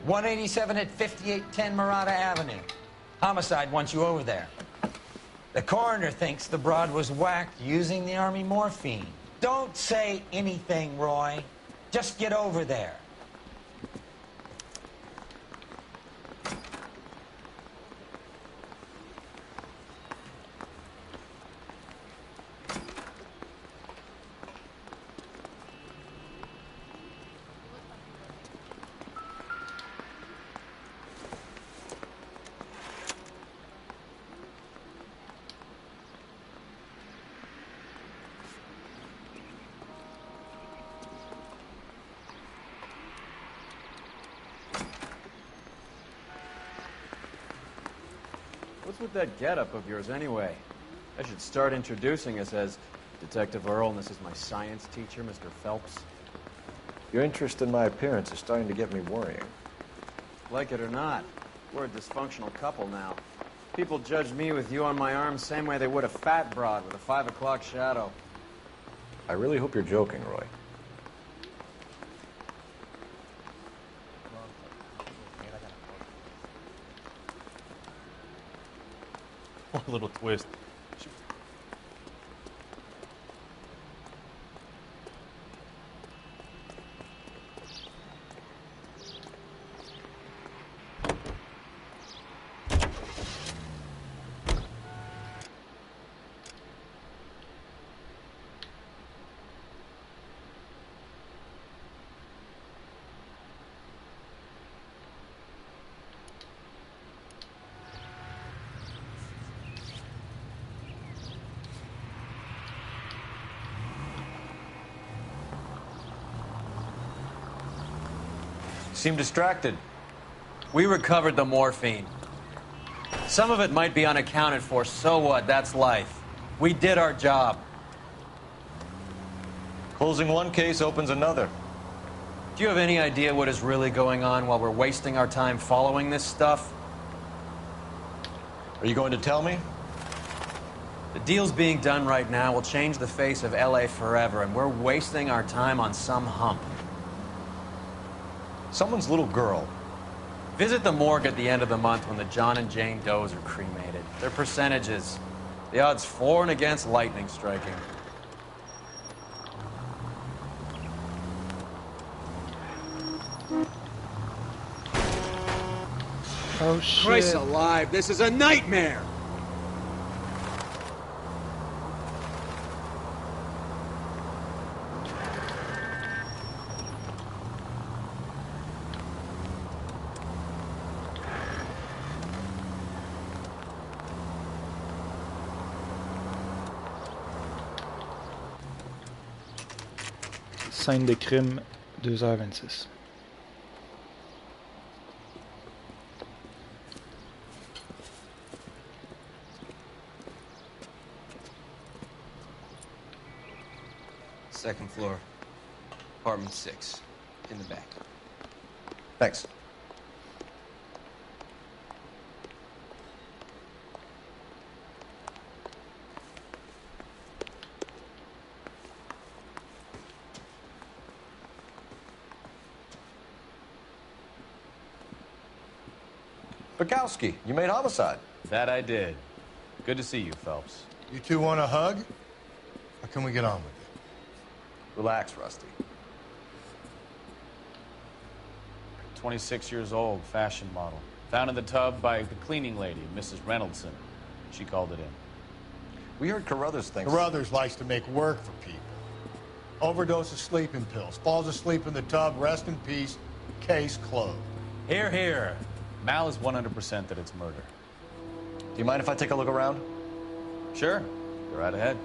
187 at 5810 Murata Avenue. Homicide wants you over there. The coroner thinks the broad was whacked using the Army morphine. Don't say anything, Roy. Just get over there. What's with that getup of yours, anyway? I should start introducing us as Detective Earl, and this is my science teacher, Mr. Phelps. Your interest in my appearance is starting to get me worrying. Like it or not, we're a dysfunctional couple now. People judge me with you on my arm same way they would a fat broad with a 5 o'clock shadow. I really hope you're joking, Roy. A little twist. Seem distracted. We recovered the morphine. Some of it might be unaccounted for, so what? That's life. We did our job. Closing one case opens another. Do you have any idea what is really going on while we're wasting our time following this stuff? Are you going to tell me? The deals being done right now will change the face of L.A. forever, and we're wasting our time on some hump. Someone's little girl. Visit the morgue at the end of the month when the John and Jane Does are cremated. Their percentages. The odds for and against lightning striking. Oh, shit. Christ alive, this is a nightmare! Scène de crime, 2h26. Second floor, apartment 6, in the back. Thanks. Bukowski, you made homicide. That I did. Good to see you, Phelps. You two want a hug? Or can we get on with it? Relax, Rusty. 26 years old, fashion model. Found in the tub by the cleaning lady, Mrs. Reynoldson. She called it in. We heard Carruthers thinks... Carruthers likes to make work for people. Overdose of sleeping pills. Falls asleep in the tub. Rest in peace. Case closed. Here, here. Mal is 100% that it's murder. Do you mind if I take a look around? Sure. Go right ahead.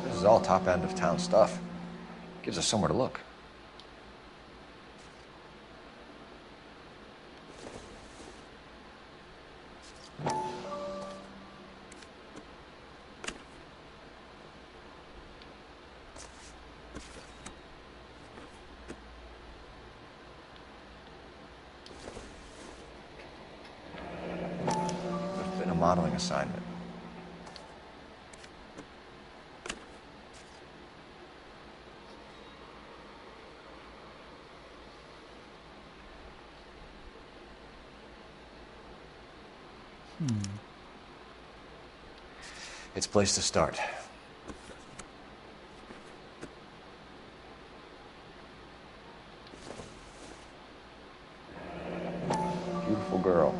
This is all top end of town stuff. Gives us somewhere to look. modeling assignment. It's a place to start. Beautiful girl.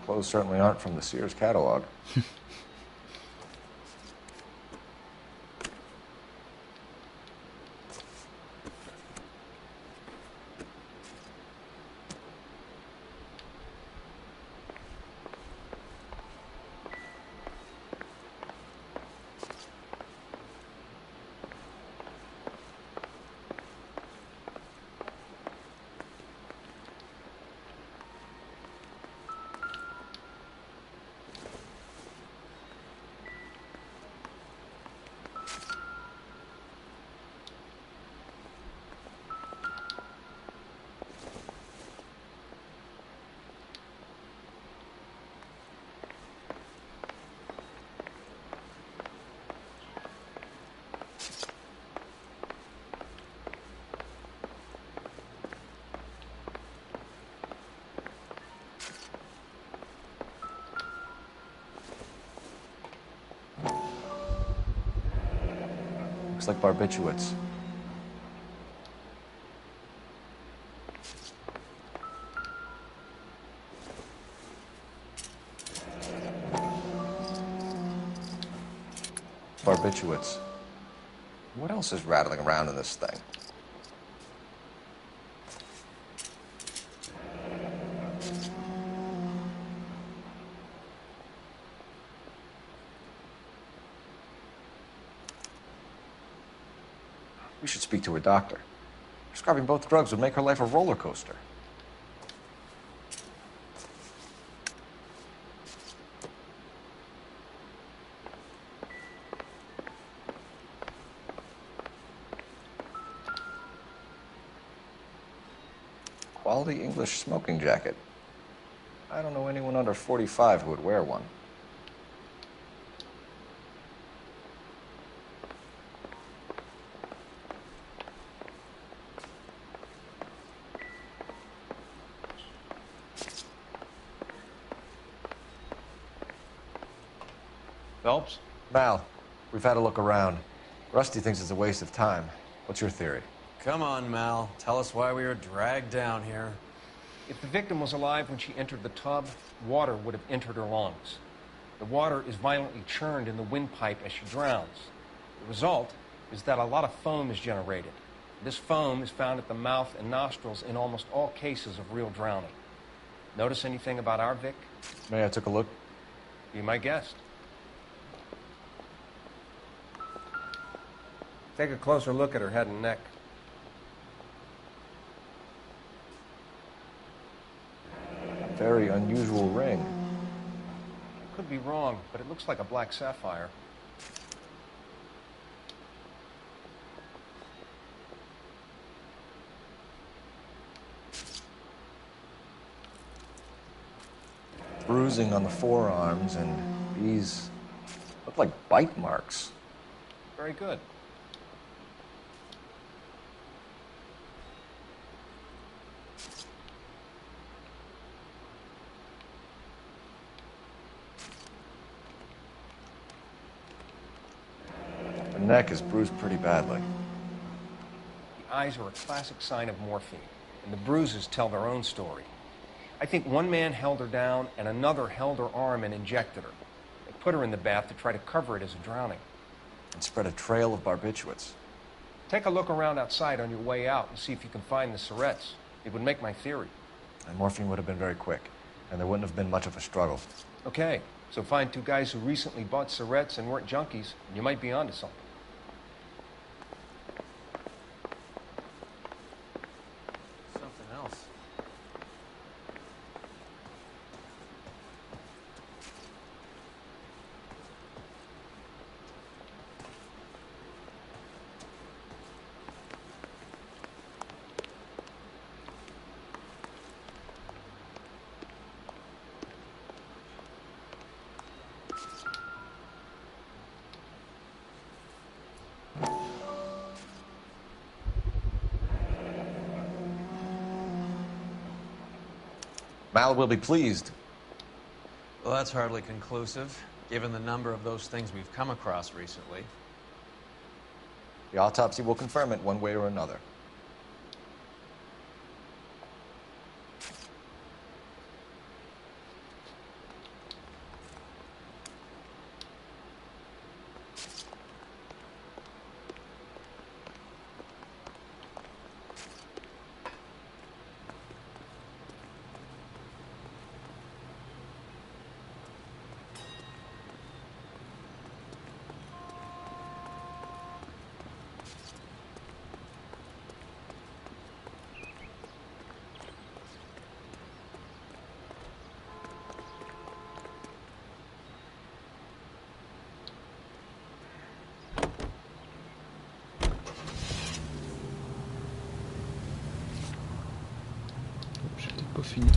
Clothes certainly aren't from the Sears catalog. Looks like barbiturates. Barbiturates. What else is rattling around in this thing? We should speak to her doctor. Prescribing both drugs would make her life a roller coaster. Quality English smoking jacket. I don't know anyone under 45 who would wear one. Phelps? Mal, we've had a look around. Rusty thinks it's a waste of time. What's your theory? Come on, Mal. Tell us why we were dragged down here. If the victim was alive when she entered the tub, water would have entered her lungs. The water is violently churned in the windpipe as she drowns. The result is that a lot of foam is generated. This foam is found at the mouth and nostrils in almost all cases of real drowning. Notice anything about our Vic? May I took a look? Be my guest. Take a closer look at her head and neck. Very unusual ring. I could be wrong, but it looks like a black sapphire. Bruising on the forearms, and these look like bite marks. Very good. The neck is bruised pretty badly. The eyes are a classic sign of morphine, and the bruises tell their own story. I think one man held her down and another held her arm and injected her. They put her in the bath to try to cover it as a drowning. And spread a trail of barbiturates. Take a look around outside on your way out and see if you can find the syrettes. It would make my theory. And morphine would have been very quick, and there wouldn't have been much of a struggle. Okay, so find two guys who recently bought syrettes and weren't junkies, and you might be onto something. Something else. Mal will be pleased. Well, that's hardly conclusive, given the number of those things we've come across recently. The autopsy will confirm it one way or another. J'ai peut-être pas fini.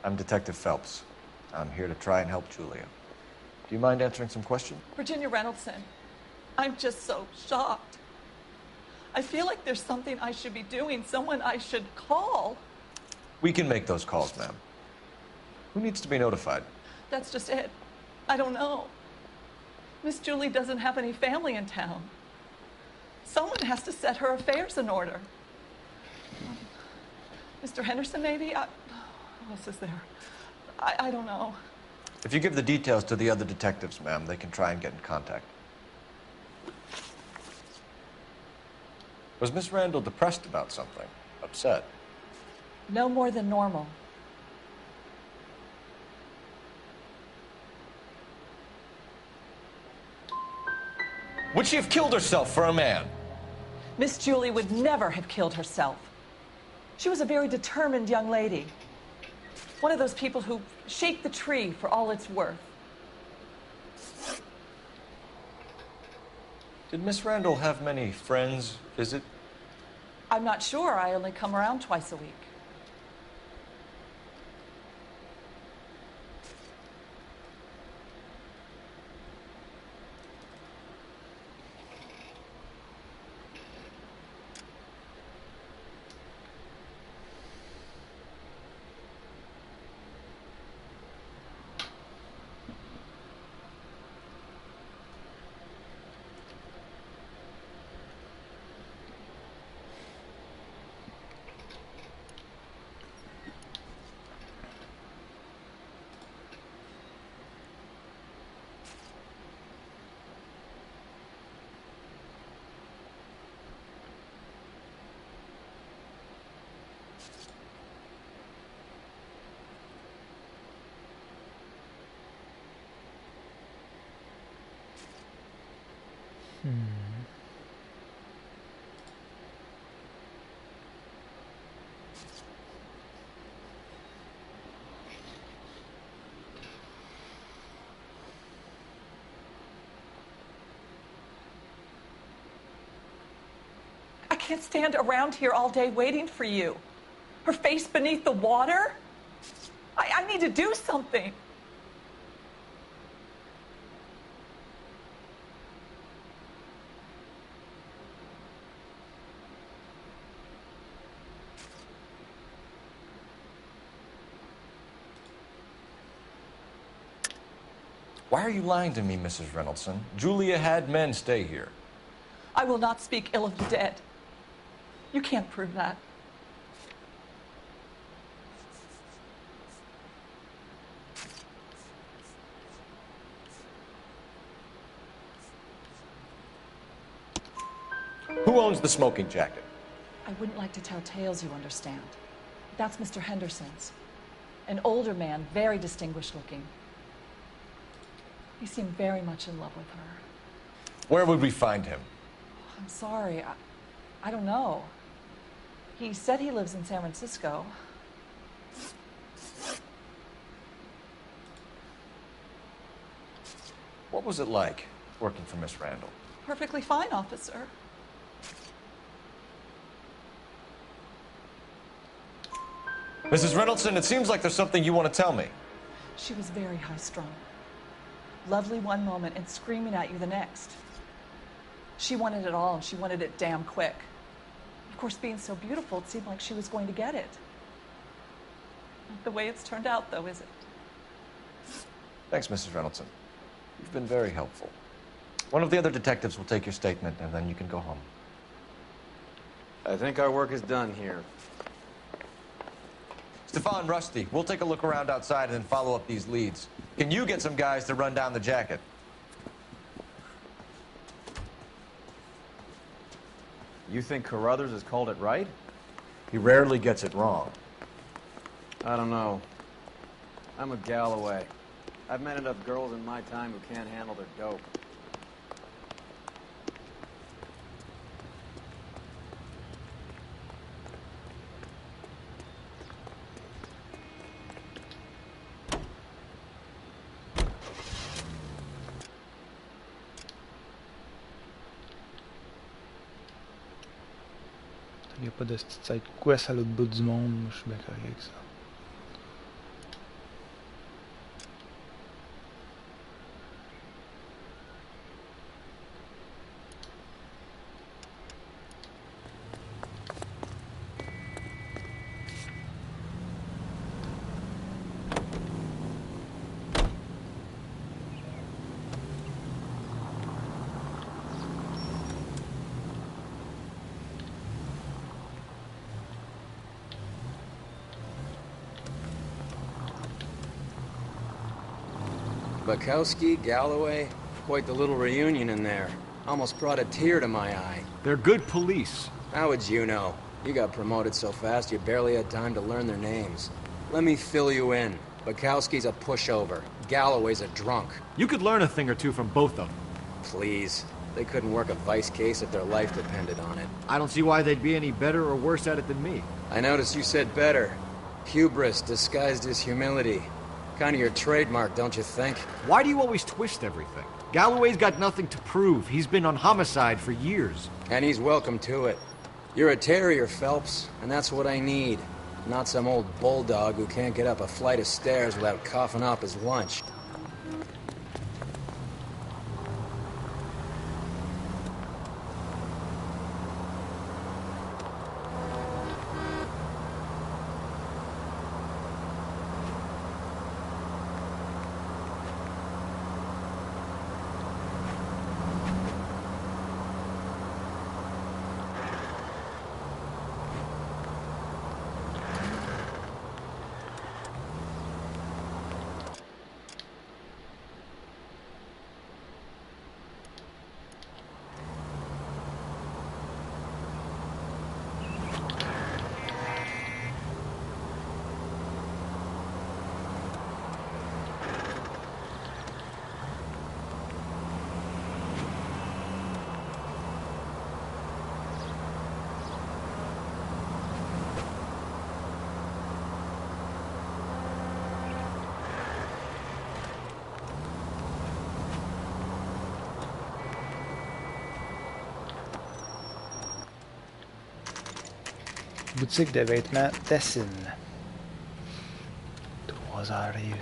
I'm Detective Phelps. I'm here to try and help Julia. Do you mind answering some questions? Virginia Reynoldson, I'm just so shocked. I feel like there's something I should be doing, someone I should call. We can make those calls, ma'am. Who needs to be notified? That's just it. I don't know. Miss Julie doesn't have any family in town. Someone has to set her affairs in order. Mr. Henderson, maybe? Who else is there? I don't know. If you give the details to the other detectives, ma'am, they can try and get in contact. Was Miss Randall depressed about something? Upset? No more than normal. Would she have killed herself for a man? Miss Julie would never have killed herself. She was a very determined young lady. One of those people who shake the tree for all it's worth. Did Miss Randall have many friends visit? I'm not sure. I only come around twice a week. I can't stand around here all day waiting for you. Her face beneath the water? I need to do something. Why are you lying to me, Mrs. Reynoldson? Julia had men stay here. I will not speak ill of the dead. You can't prove that. Who owns the smoking jacket? I wouldn't like to tell tales, you understand. That's Mr. Henderson's. An older man, very distinguished looking. He seemed very much in love with her. Where would we find him? I'm sorry. I don't know. He said he lives in San Francisco. What was it like working for Miss Randall? Perfectly fine, officer. Mrs. Reynoldsson, it seems like there's something you want to tell me. She was very high-strung. Lovely one moment and screaming at you the next. She wanted it all, and she wanted it damn quick. Of course, being so beautiful, it seemed like she was going to get it. Not the way it's turned out, though, is it? Thanks, Mrs. Reynoldsson. You've been very helpful. One of the other detectives will take your statement, and then you can go home. I think our work is done here. Stefan, Rusty, we'll take a look around outside and then follow up these leads. Can you get some guys to run down the jacket? You think Carruthers has called it right? He rarely gets it wrong. I don't know. I'm a Galloway. I've met enough girls in my time who can't handle their dope. Il n'y a pas de petite side quest à l'autre bout du monde, je suis bien correct avec ça. Bukowski, Galloway, quite the little reunion in there. Almost brought a tear to my eye. They're good police. How would you know? You got promoted so fast you barely had time to learn their names. Let me fill you in. Bukowski's a pushover. Galloway's a drunk. You could learn a thing or two from both of them. Please. They couldn't work a vice case if their life depended on it. I don't see why they'd be any better or worse at it than me. I noticed you said better. Hubris disguised as humility. Kind of your trademark, don't you think? Why do you always twist everything? Galloway's got nothing to prove. He's been on homicide for years. And he's welcome to it. You're a terrier, Phelps, and that's what I need. Not some old bulldog who can't get up a flight of stairs without coughing up his lunch. Boutique de vêtements Tessin. 3h01.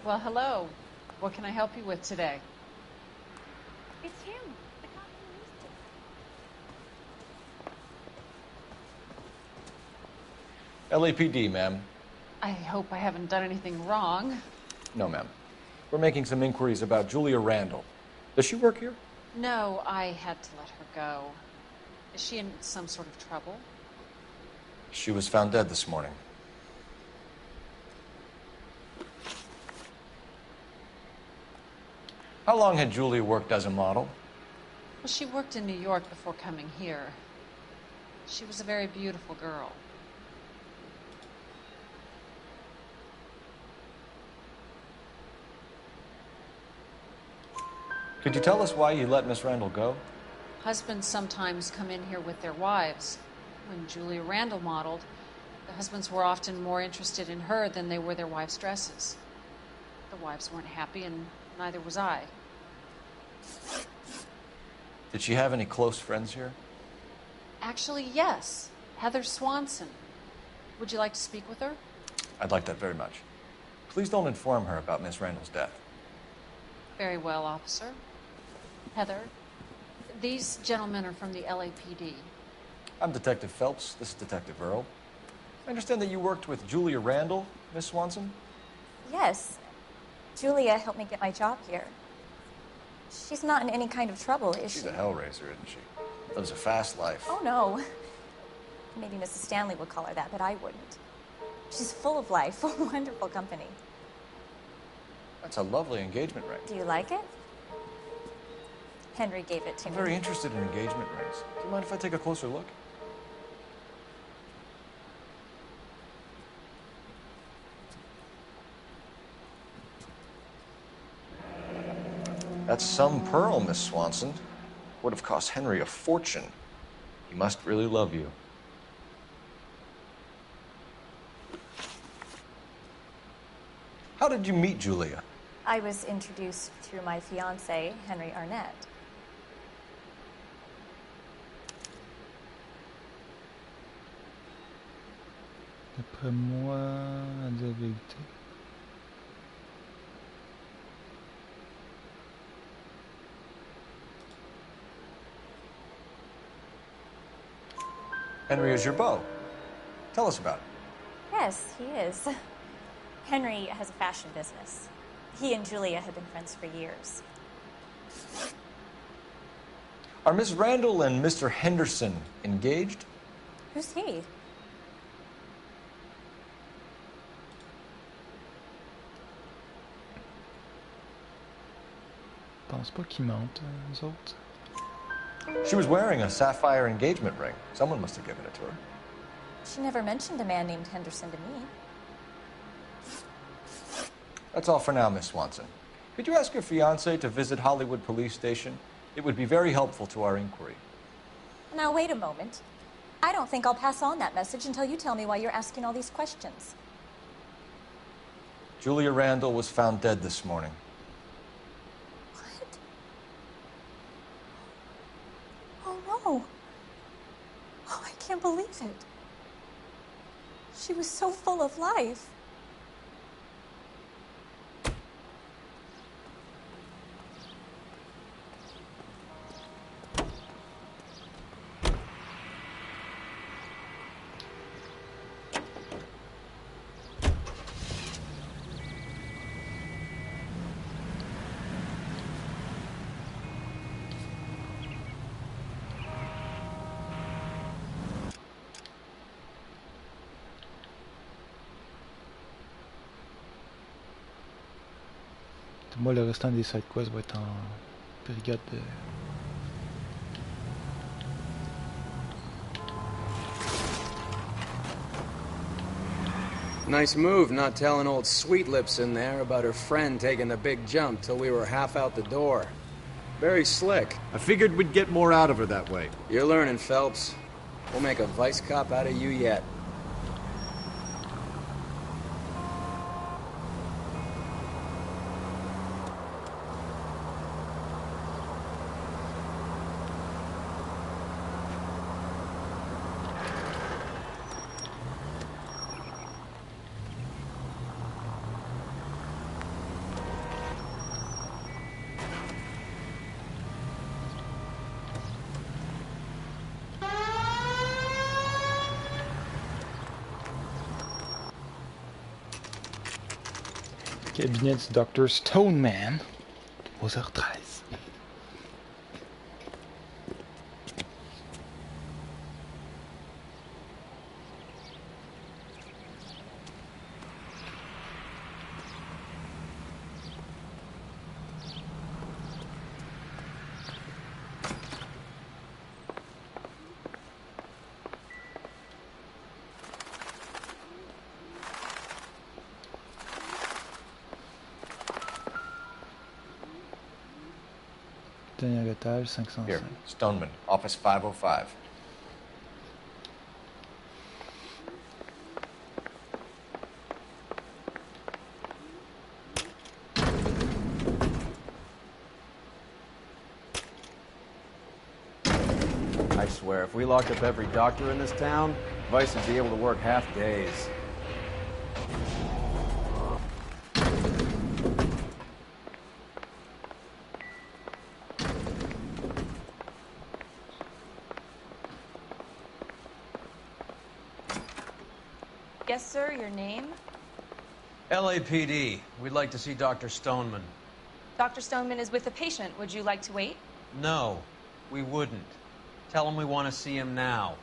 Well, hello. What can I help you with today? It's him. The cop from LAPD, ma'am. I hope I haven't done anything wrong. No, ma'am. We're making some inquiries about Julia Randall. Does she work here? No, I had to let her go. Is she in some sort of trouble? She was found dead this morning. How long had Julia worked as a model? Well, she worked in New York before coming here. She was a very beautiful girl. Could you tell us why you let Miss Randall go? Husbands sometimes come in here with their wives. When Julia Randall modeled, the husbands were often more interested in her than they were their wives' dresses. The wives weren't happy, and neither was I. Did she have any close friends here? Actually, yes. Heather Swanson. Would you like to speak with her? I'd like that very much. Please don't inform her about Miss Randall's death. Very well, officer. Heather, these gentlemen are from the LAPD. I'm Detective Phelps. This is Detective Earl. I understand that you worked with Julia Randall, Miss Swanson? Yes. Julia helped me get my job here. She's not in any kind of trouble, is she? She's a hellraiser, isn't she? Lives a fast life. Oh, no. Maybe Mrs. Stanley would call her that, but I wouldn't. She's full of life, wonderful company. That's a lovely engagement ring. Do you like it? Henry gave it to I'm me. very interested in engagement rings. Do you mind if I take a closer look? That's some pearl, Miss Swanson. Would have cost Henry a fortune. He must really love you. How did you meet Julia? I was introduced through my fiancé, Henry Arnett. D'après moi, à dire la vérité. Henry is your beau. Tell us about it. Yes, he is. Henry has a fashion business. He and Julia have been friends for years. Are Miss Randall and Mr. Henderson engaged? Who's he? Je pense pas qu'ils mentent, les autres. She was wearing a sapphire engagement ring. Someone must have given it to her. She never mentioned a man named Henderson to me. That's all for now, Miss Swanson. Could you ask your fiancé to visit Hollywood Police Station? It would be very helpful to our inquiry. Now, wait a moment. I don't think I'll pass on that message until you tell me why you're asking all these questions. Julia Randall was found dead this morning. What? Oh, no. Oh, I can't believe it. She was so full of life. Moi, le restant des side quests va être en période de... Nice move not telling old Sweet Lips in there about her friend taking the big jump till we were half out the door. Very slick. I figured we'd get more out of her that way. You're learning, Phelps. We'll make a vice cop out of you yet. Cabinet du Dr. Stoneman, 3h13. Tenir l'étage, 505. Here, Stoneman, office 505. I swear, if we locked up every doctor in this town, Vice would be able to work half days. Yes, sir, your name? LAPD. We'd like to see Dr. Stoneman. Dr. Stoneman is with a patient. Would you like to wait? No, we wouldn't. Tell him we want to see him now.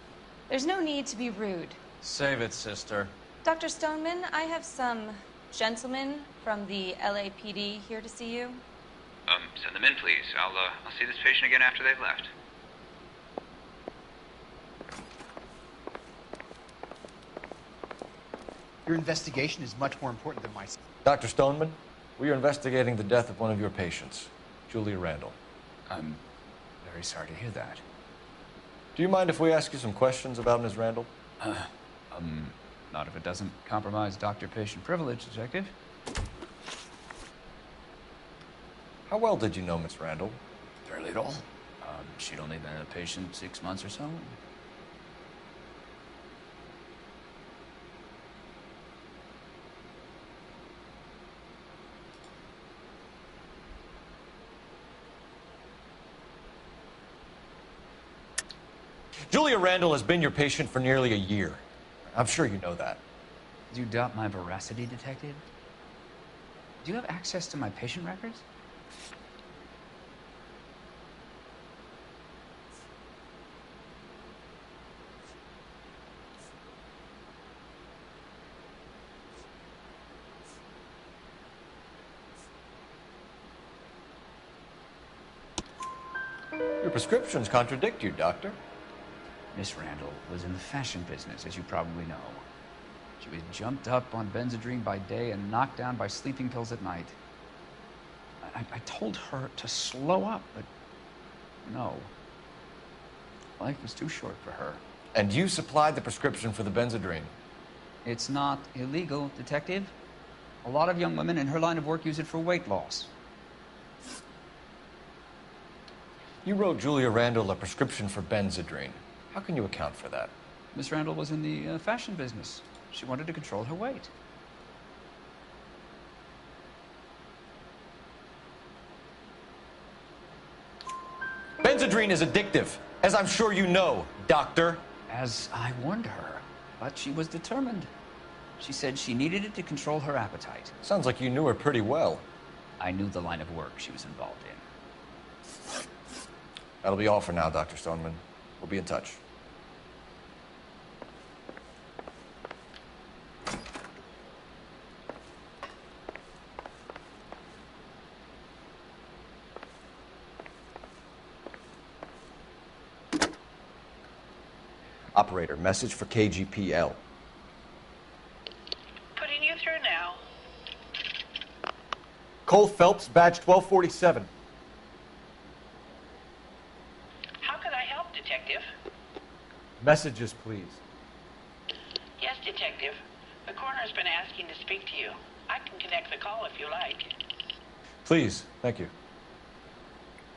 There's no need to be rude. Save it, sister. Dr. Stoneman, I have some gentlemen from the LAPD here to see you. Send them in, please. I'll see this patient again after they've left. Your investigation is much more important than my... Dr. Stoneman, we are investigating the death of one of your patients, Julia Randall. I'm very sorry to hear that. Do you mind if we ask you some questions about Ms. Randall? Not if it doesn't compromise doctor-patient privilege, Detective. How well did you know Ms. Randall? Barely at all. She'd only been a patient 6 months or so. Julia Randall has been your patient for nearly a year. I'm sure you know that. Do you doubt my veracity, Detective? Do you have access to my patient records? Your prescriptions contradict you, Doctor. Miss Randall was in the fashion business, as you probably know. She was jumped up on Benzedrine by day and knocked down by sleeping pills at night. I told her to slow up, but no. Life was too short for her. And you supplied the prescription for the Benzedrine? It's not illegal, Detective. A lot of young women in her line of work use it for weight loss. You wrote Julia Randall a prescription for Benzedrine. How can you account for that? Miss Randall was in the fashion business. She wanted to control her weight. Benzedrine is addictive, as I'm sure you know, Doctor. As I warned her, but she was determined. She said she needed it to control her appetite. Sounds like you knew her pretty well. I knew the line of work she was involved in. That'll be all for now, Dr. Stoneman. We'll be in touch. Operator, message for KGPL. Putting you through now. Cole Phelps, badge 1247. How could I help, Detective? Messages, please. Yes, Detective. The coroner's been asking to speak to you. I can connect the call if you like. Please, thank you.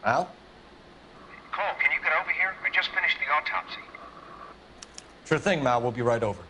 Al? Cole, can you get over here? I just finished the autopsy. Sure thing, Mal. We'll be right over.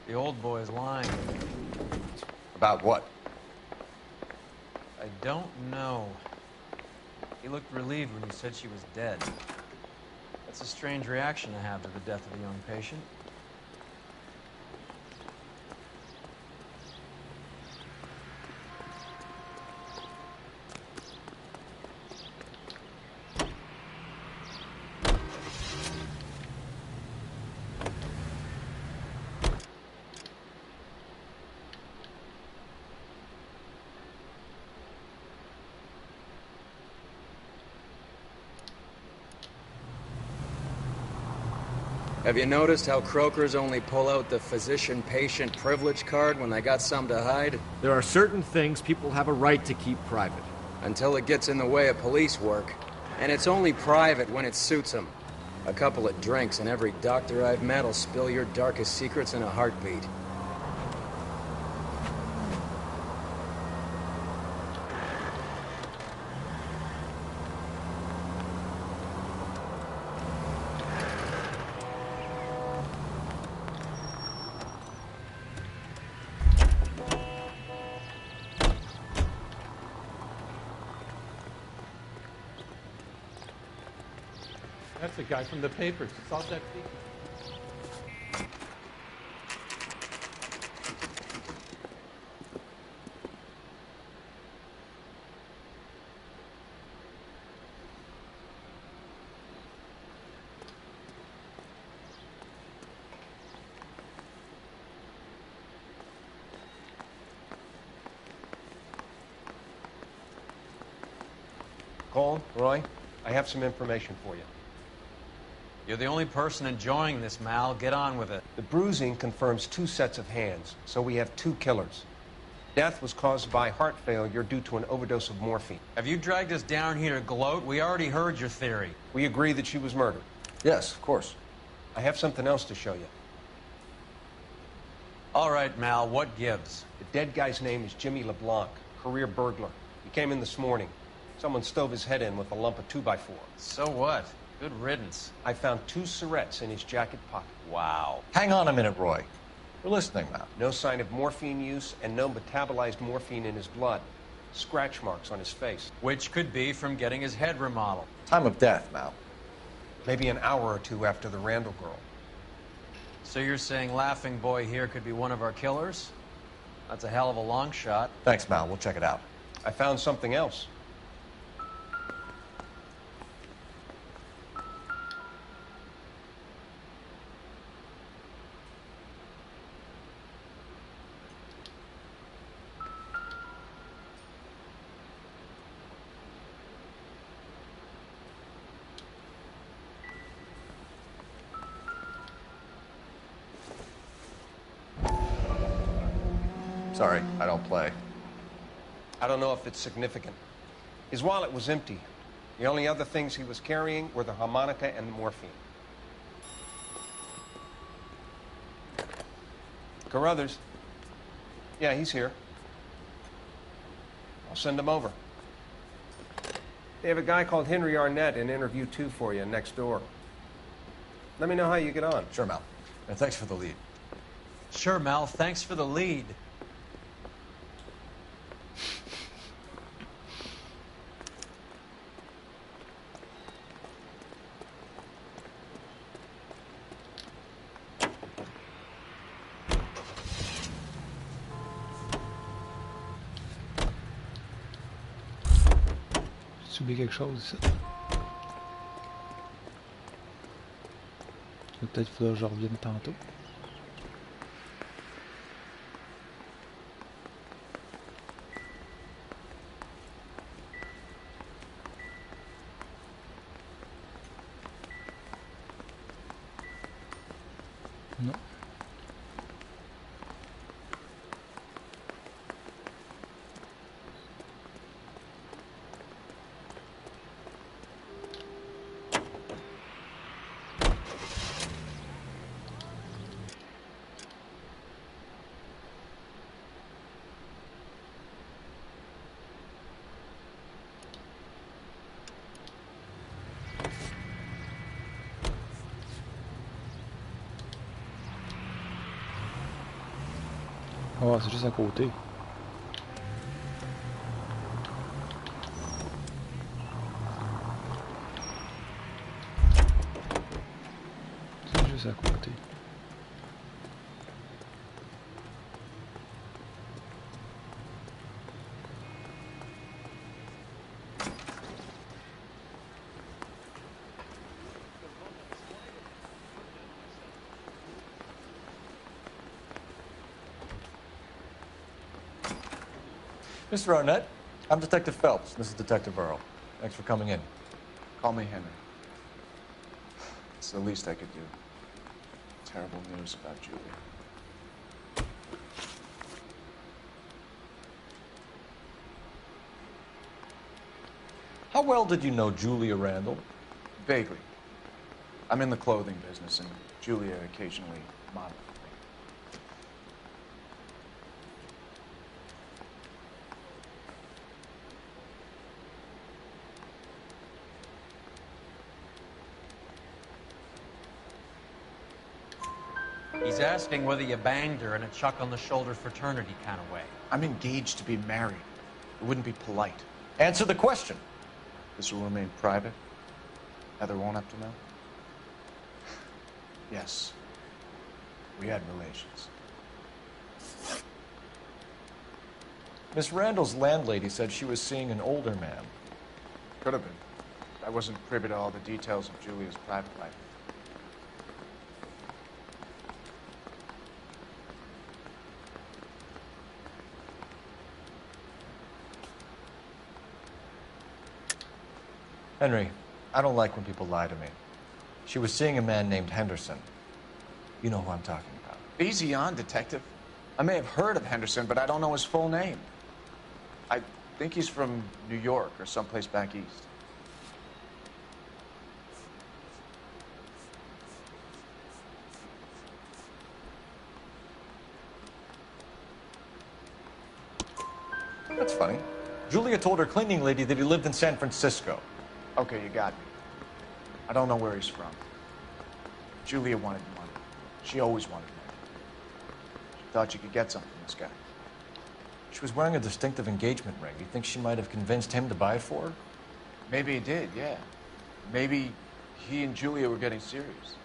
The old boy's lying. About what? I don't know. He looked relieved when you said she was dead. That's a strange reaction to have to the death of a young patient. Have you noticed how croakers only pull out the physician-patient privilege card when they got something to hide? There are certain things people have a right to keep private. Until it gets in the way of police work. And it's only private when it suits them. A couple of drinks and every doctor I've met will spill your darkest secrets in a heartbeat. That's the guy from the papers. It's all that big. Cole, Roy, I have some information for you. You're the only person enjoying this, Mal. Get on with it. The bruising confirms 2 sets of hands, so we have 2 killers. Death was caused by heart failure due to an overdose of morphine. Have you dragged us down here to gloat? We already heard your theory. We agree that she was murdered. Yes, of course. I have something else to show you. All right, Mal, what gives? The dead guy's name is Jimmy LeBlanc, career burglar. He came in this morning. Someone stove his head in with a lump of 2x4. So what? Good riddance. I found 2 cigarettes in his jacket pocket. Wow. Hang on a minute, Roy. We're listening now. No sign of morphine use and no metabolized morphine in his blood. Scratch marks on his face. Which could be from getting his head remodeled. Time of death, Mal. Maybe an hour or 2 after the Randall girl. So you're saying Laughing Boy here could be one of our killers? That's a hell of a long shot. Thanks, Mal. We'll check it out. I found something else. Sorry, I don't play. I don't know if it's significant. His wallet was empty. The only other things he was carrying were the harmonica and the morphine. Carruthers. Yeah, he's here. I'll send him over. They have a guy called Henry Arnett in interview 2 for you next door. Let me know how you get on. Sure, Mal. And thanks for the lead. Sure, Mal. Thanks for the lead. J'ai oublié quelque chose ici. Peut-être qu'il faudra que je revienne tantôt. Non. Oh, c'est juste à côté. C'est juste à côté. Mr. Arnett, I'm Detective Phelps. This is Detective Earl. Thanks for coming in. Call me Henry. It's the least I could do. Terrible news about Julia. How well did you know Julia Randall? Vaguely. I'm in the clothing business, and Julia occasionally modeled. He's asking whether you banged her in a chuck-on-the-shoulder fraternity kind of way. I'm engaged to be married. It wouldn't be polite. Answer the question. This will remain private. Heather won't have to know. Yes. We had relations. Miss Randall's landlady said she was seeing an older man. Could have been. I wasn't privy to all the details of Julia's private life. Henry, I don't like when people lie to me. She was seeing a man named Henderson. You know who I'm talking about. Easy on, Detective. I may have heard of Henderson, but I don't know his full name. I think he's from New York or someplace back east. That's funny. Julia told her cleaning lady that he lived in San Francisco. Okay, you got me. I don't know where he's from. Julia wanted money. She always wanted money. She thought she could get something from this guy. She was wearing a distinctive engagement ring. Do you think she might have convinced him to buy it for her? Maybe he did, yeah. Maybe he and Julia were getting serious.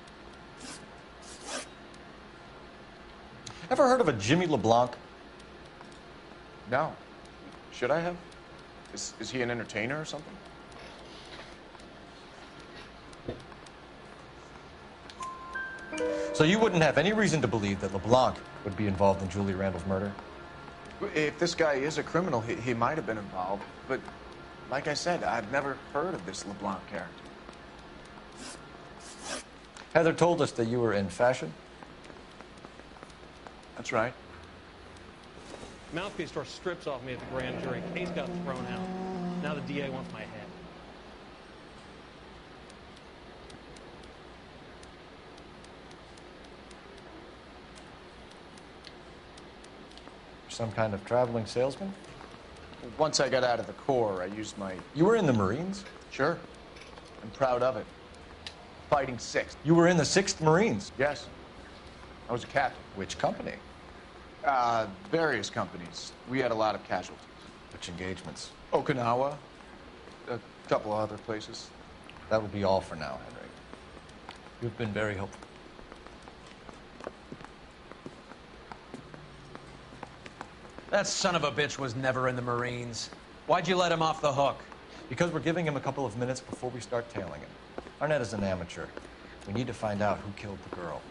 Ever heard of a Jimmy LeBlanc? No. Should I have? Is he an entertainer or something? So you wouldn't have any reason to believe that LeBlanc would be involved in Julia Randall's murder? If this guy is a criminal, he might have been involved. But like I said, I've never heard of this LeBlanc character. Heather told us that you were in fashion. That's right. Mouthpiece store strips off me at the grand jury. Case got thrown out. Now the DA wants my head. Some kind of traveling salesman? Once I got out of the Corps, I used my... You were in the Marines? Sure. I'm proud of it. Fighting 6th. You were in the 6th Marines? Yes. I was a captain. Which company? Various companies. We had a lot of casualties. Which engagements? Okinawa. A couple of other places. That will be all for now, Henry. You've been very helpful. That son of a bitch was never in the Marines. Why'd you let him off the hook? Because we're giving him a couple of minutes before we start tailing him. Arnett is an amateur. We need to find out who killed the girl.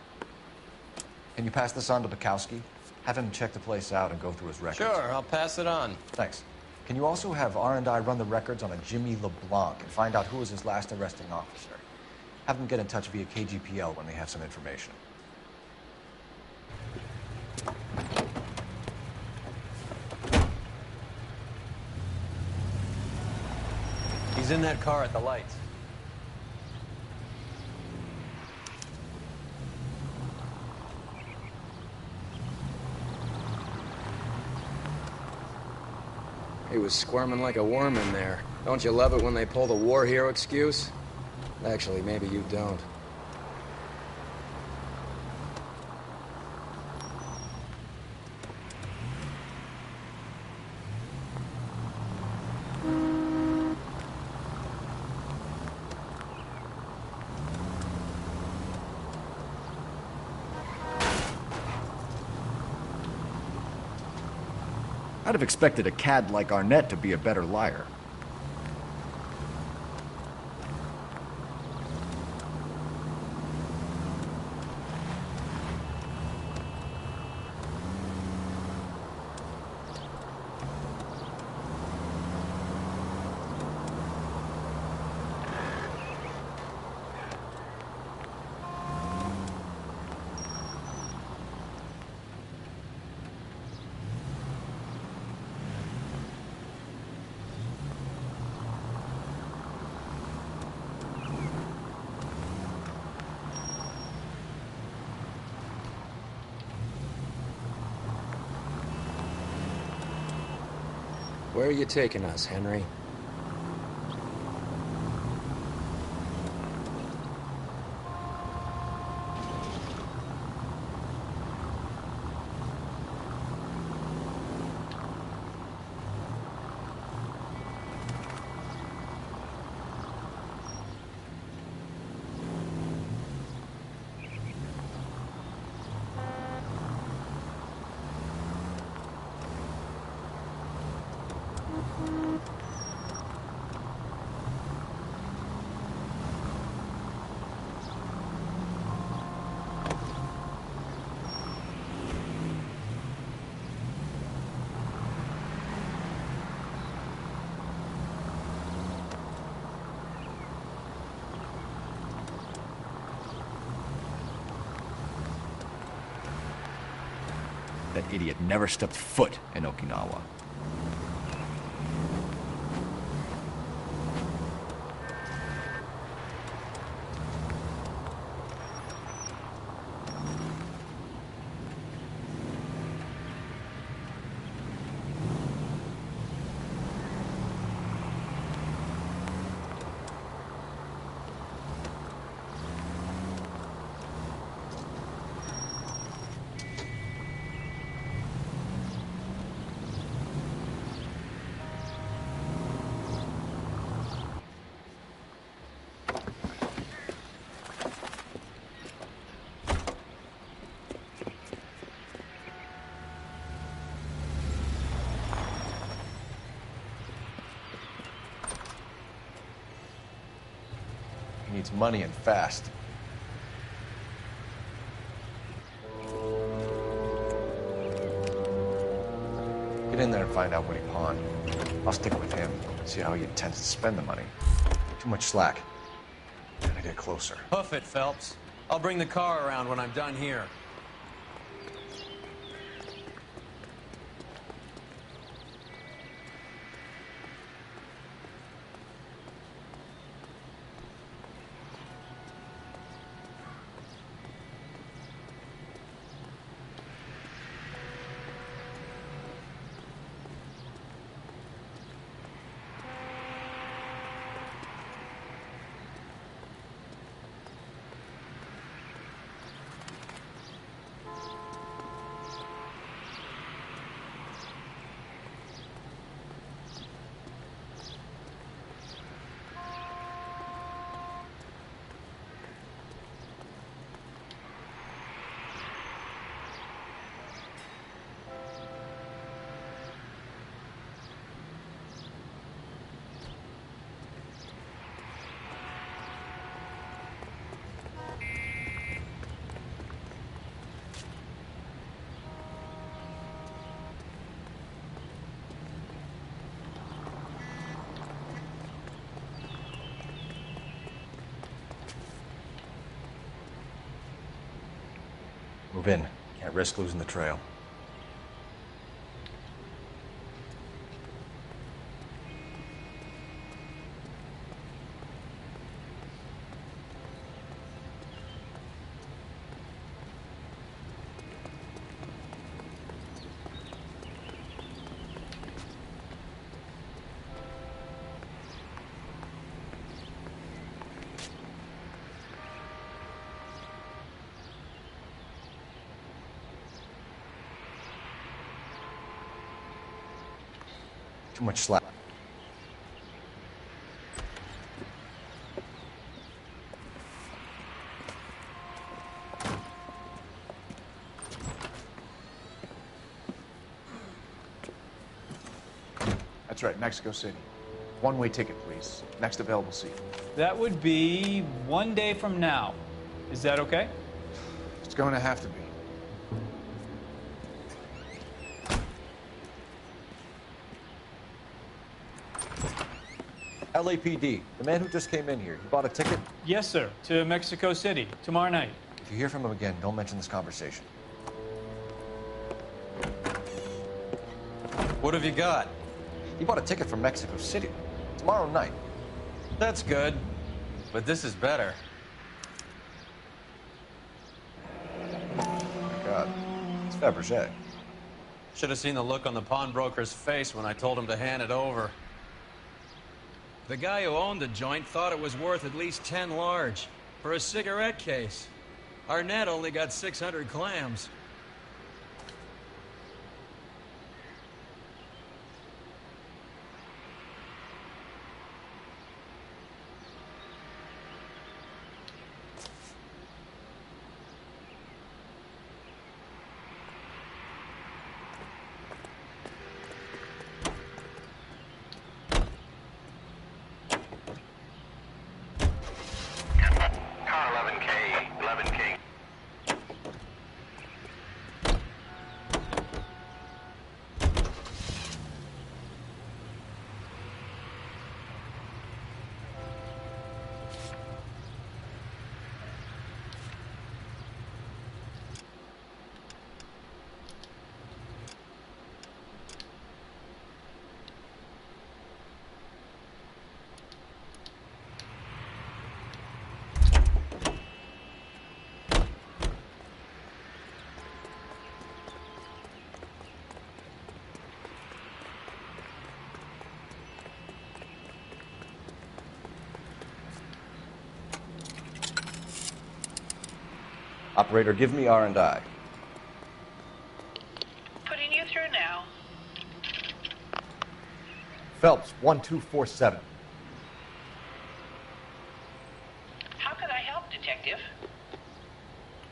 Can you pass this on to Bukowski? Have him check the place out and go through his records. Sure, I'll pass it on. Thanks. Can you also have R&I run the records on a Jimmy LeBlanc and find out who was his last arresting officer? Have them get in touch via KGPL when they have some information. He's in that car at the lights. He was squirming like a worm in there. Don't you love it when they pull the war hero excuse? Actually, maybe you don't. I'd have expected a cad like Arnett to be a better liar. Where are you taking us, Henry? That idiot never stepped foot in Okinawa. He needs money and fast. Get in there and find out what he pawned. I'll stick with him, see how he intends to spend the money. Too much slack. Gotta get closer. Hoof it, Phelps. I'll bring the car around when I'm done here. Move in. Can't risk losing the trail. Too much slack. That's right, Mexico City. One-way ticket, please. Next available seat. That would be 1 day from now. Is that okay? It's going to have to be. LAPD, the man who just came in here, he bought a ticket? Yes, sir. To Mexico City, tomorrow night. If you hear from him again, don't mention this conversation. What have you got? He bought a ticket from Mexico City. Tomorrow night. That's good. But this is better. Oh my God. It's Fabergé. Should have seen the look on the pawnbroker's face when I told him to hand it over. The guy who owned the joint thought it was worth at least 10 large for a cigarette case. Arnett only got 600 clams. Operator, give me R&I. Putting you through now. Phelps, 1247. How could I help, Detective?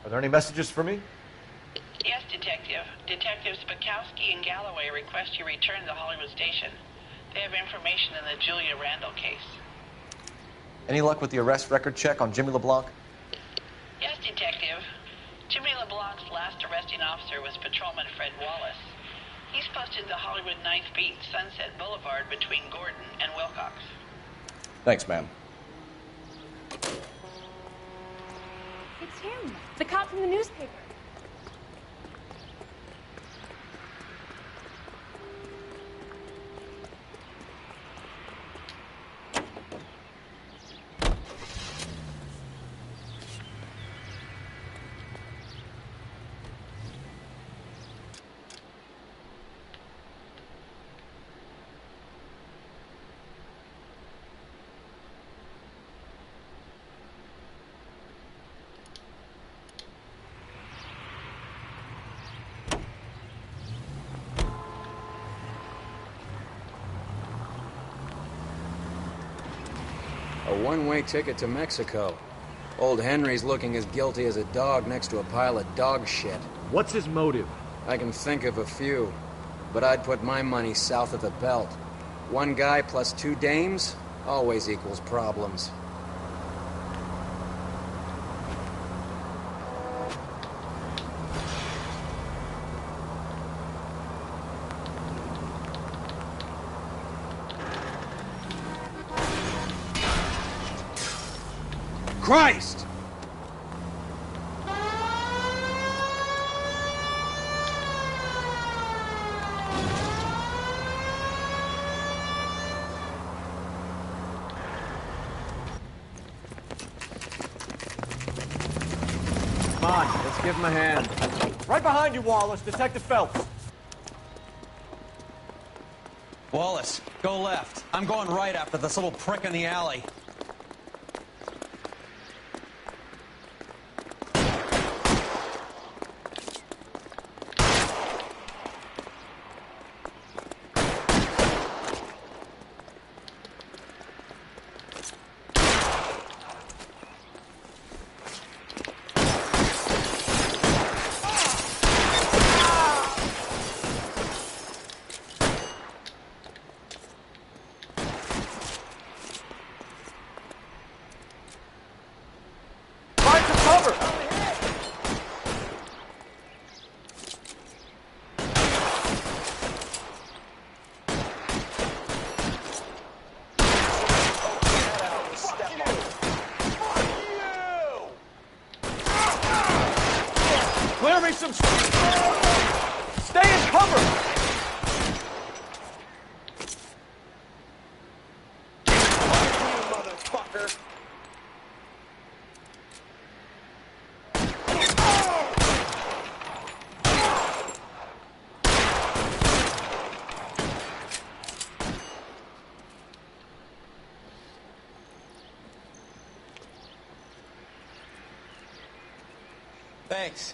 Are there any messages for me? Yes, Detective. Detectives Bukowski and Galloway request you return to Hollywood Station. They have information in the Julia Randall case. Any luck with the arrest record check on Jimmy LeBlanc? Yes, Detective. Jimmy LeBlanc's last arresting officer was Patrolman Fred Wallace. He's posted to Hollywood 9th Beat, Sunset Boulevard between Gordon and Wilcox. Thanks, ma'am. It's him, the cop from the newspaper. A one-way ticket to Mexico. Old Henry's looking as guilty as a dog next to a pile of dog shit. What's his motive? I can think of a few, but I'd put my money south of the belt. One guy plus two dames always equals problems. Christ! Come on, let's give him a hand. Right behind you, Wallace. Detective Phelps. Wallace, go left. I'm going right after this little prick in the alley. Clear me some... Stay in cover! Motherfucker! Thanks.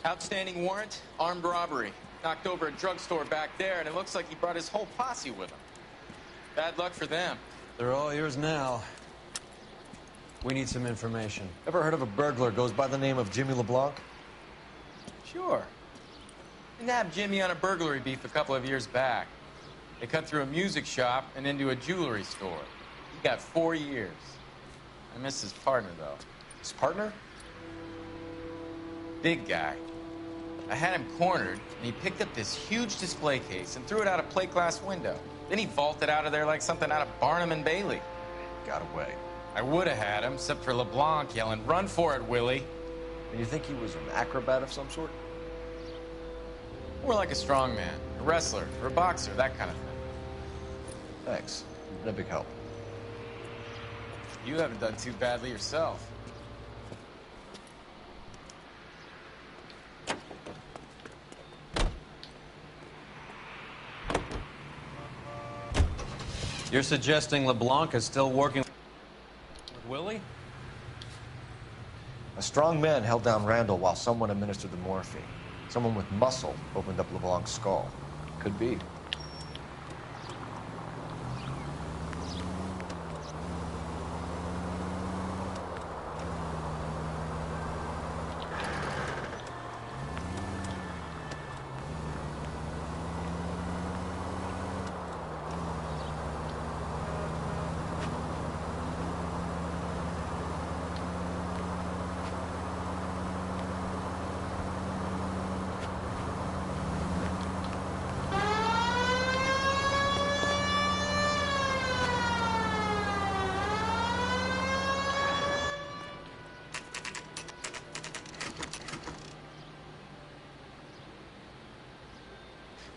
Outstanding warrant, armed robbery. Knocked over a drugstore back there, and it looks like he brought his whole posse with him. Bad luck for them. They're all yours now. We need some information. Ever heard of a burglar goes by the name of Jimmy LeBlanc? Sure. We nabbed Jimmy on a burglary beef a couple of years back. They cut through a music shop and into a jewelry store. He got 4 years. I miss his partner, though. His partner? Big guy. I had him cornered, and he picked up this huge display case and threw it out a plate glass window. Then he vaulted out of there like something out of Barnum and Bailey. Got away. I would have had him, except for LeBlanc yelling, "Run for it, Willie!" And you think he was an acrobat of some sort? More like a strongman, a wrestler, or a boxer, that kind of thing. Thanks. You've been a big help. You haven't done too badly yourself. You're suggesting LeBlanc is still working with Willie? A strong man held down Randall while someone administered the morphine. Someone with muscle opened up LeBlanc's skull. Could be.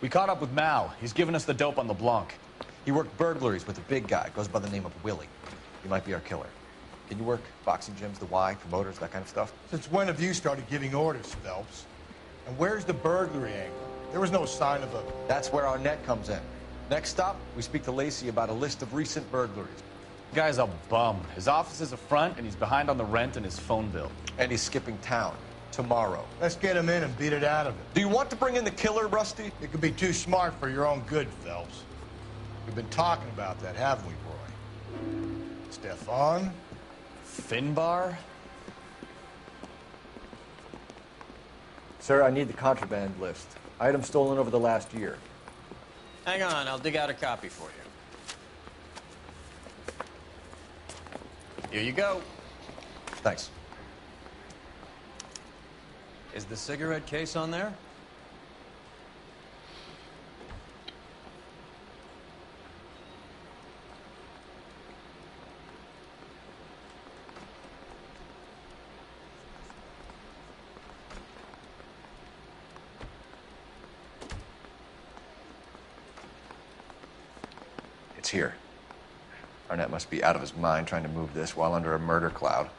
We caught up with Mao. He's given us the dope on LeBlanc. He worked burglaries with a big guy. Goes by the name of Willie. He might be our killer. Can you work boxing gyms, the Y, promoters, that kind of stuff? Since when have you started giving orders, Phelps? And where's the burglary angle? There was no sign of a... That's where our net comes in. Next stop, we speak to Lacey about a list of recent burglaries. The guy's a bum. His office is a front, and he's behind on the rent and his phone bill. And he's skipping town. Tomorrow. Let's get him in and beat it out of him. Do you want to bring in the killer, Rusty? It could be too smart for your own good, Phelps. We've been talking about that, haven't we, Roy? Stefan? Finbar? Sir, I need the contraband list. Items stolen over the last year. Hang on, I'll dig out a copy for you. Here you go. Thanks. Is the cigarette case on there? It's here. Arnett must be out of his mind trying to move this while under a murder cloud.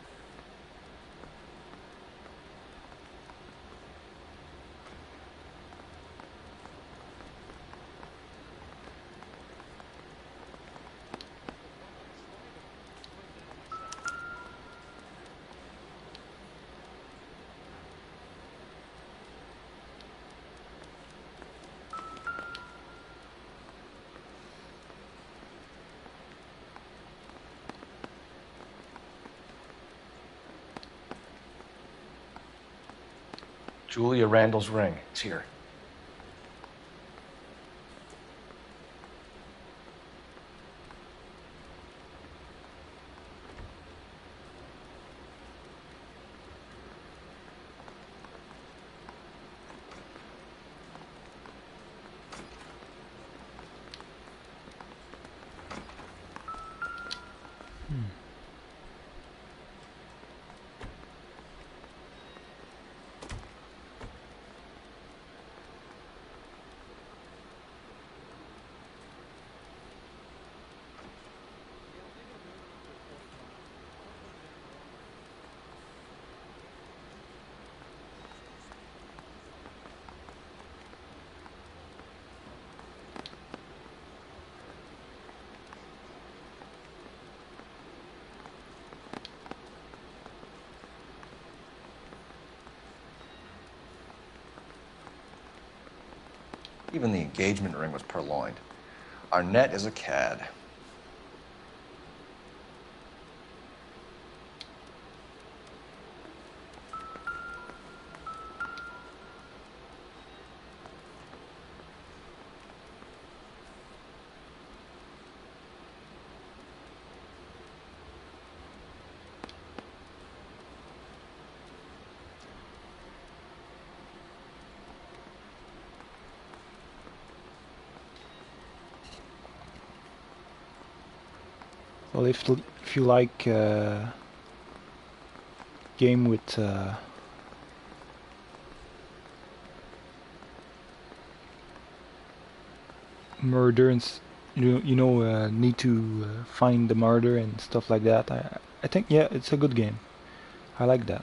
Julia Randall's ring. It's here. Even the engagement ring was purloined. Arnett is a cad. Well, if you like game with murder and need to find the murder and stuff like that, I think yeah, it's a good game. I like that.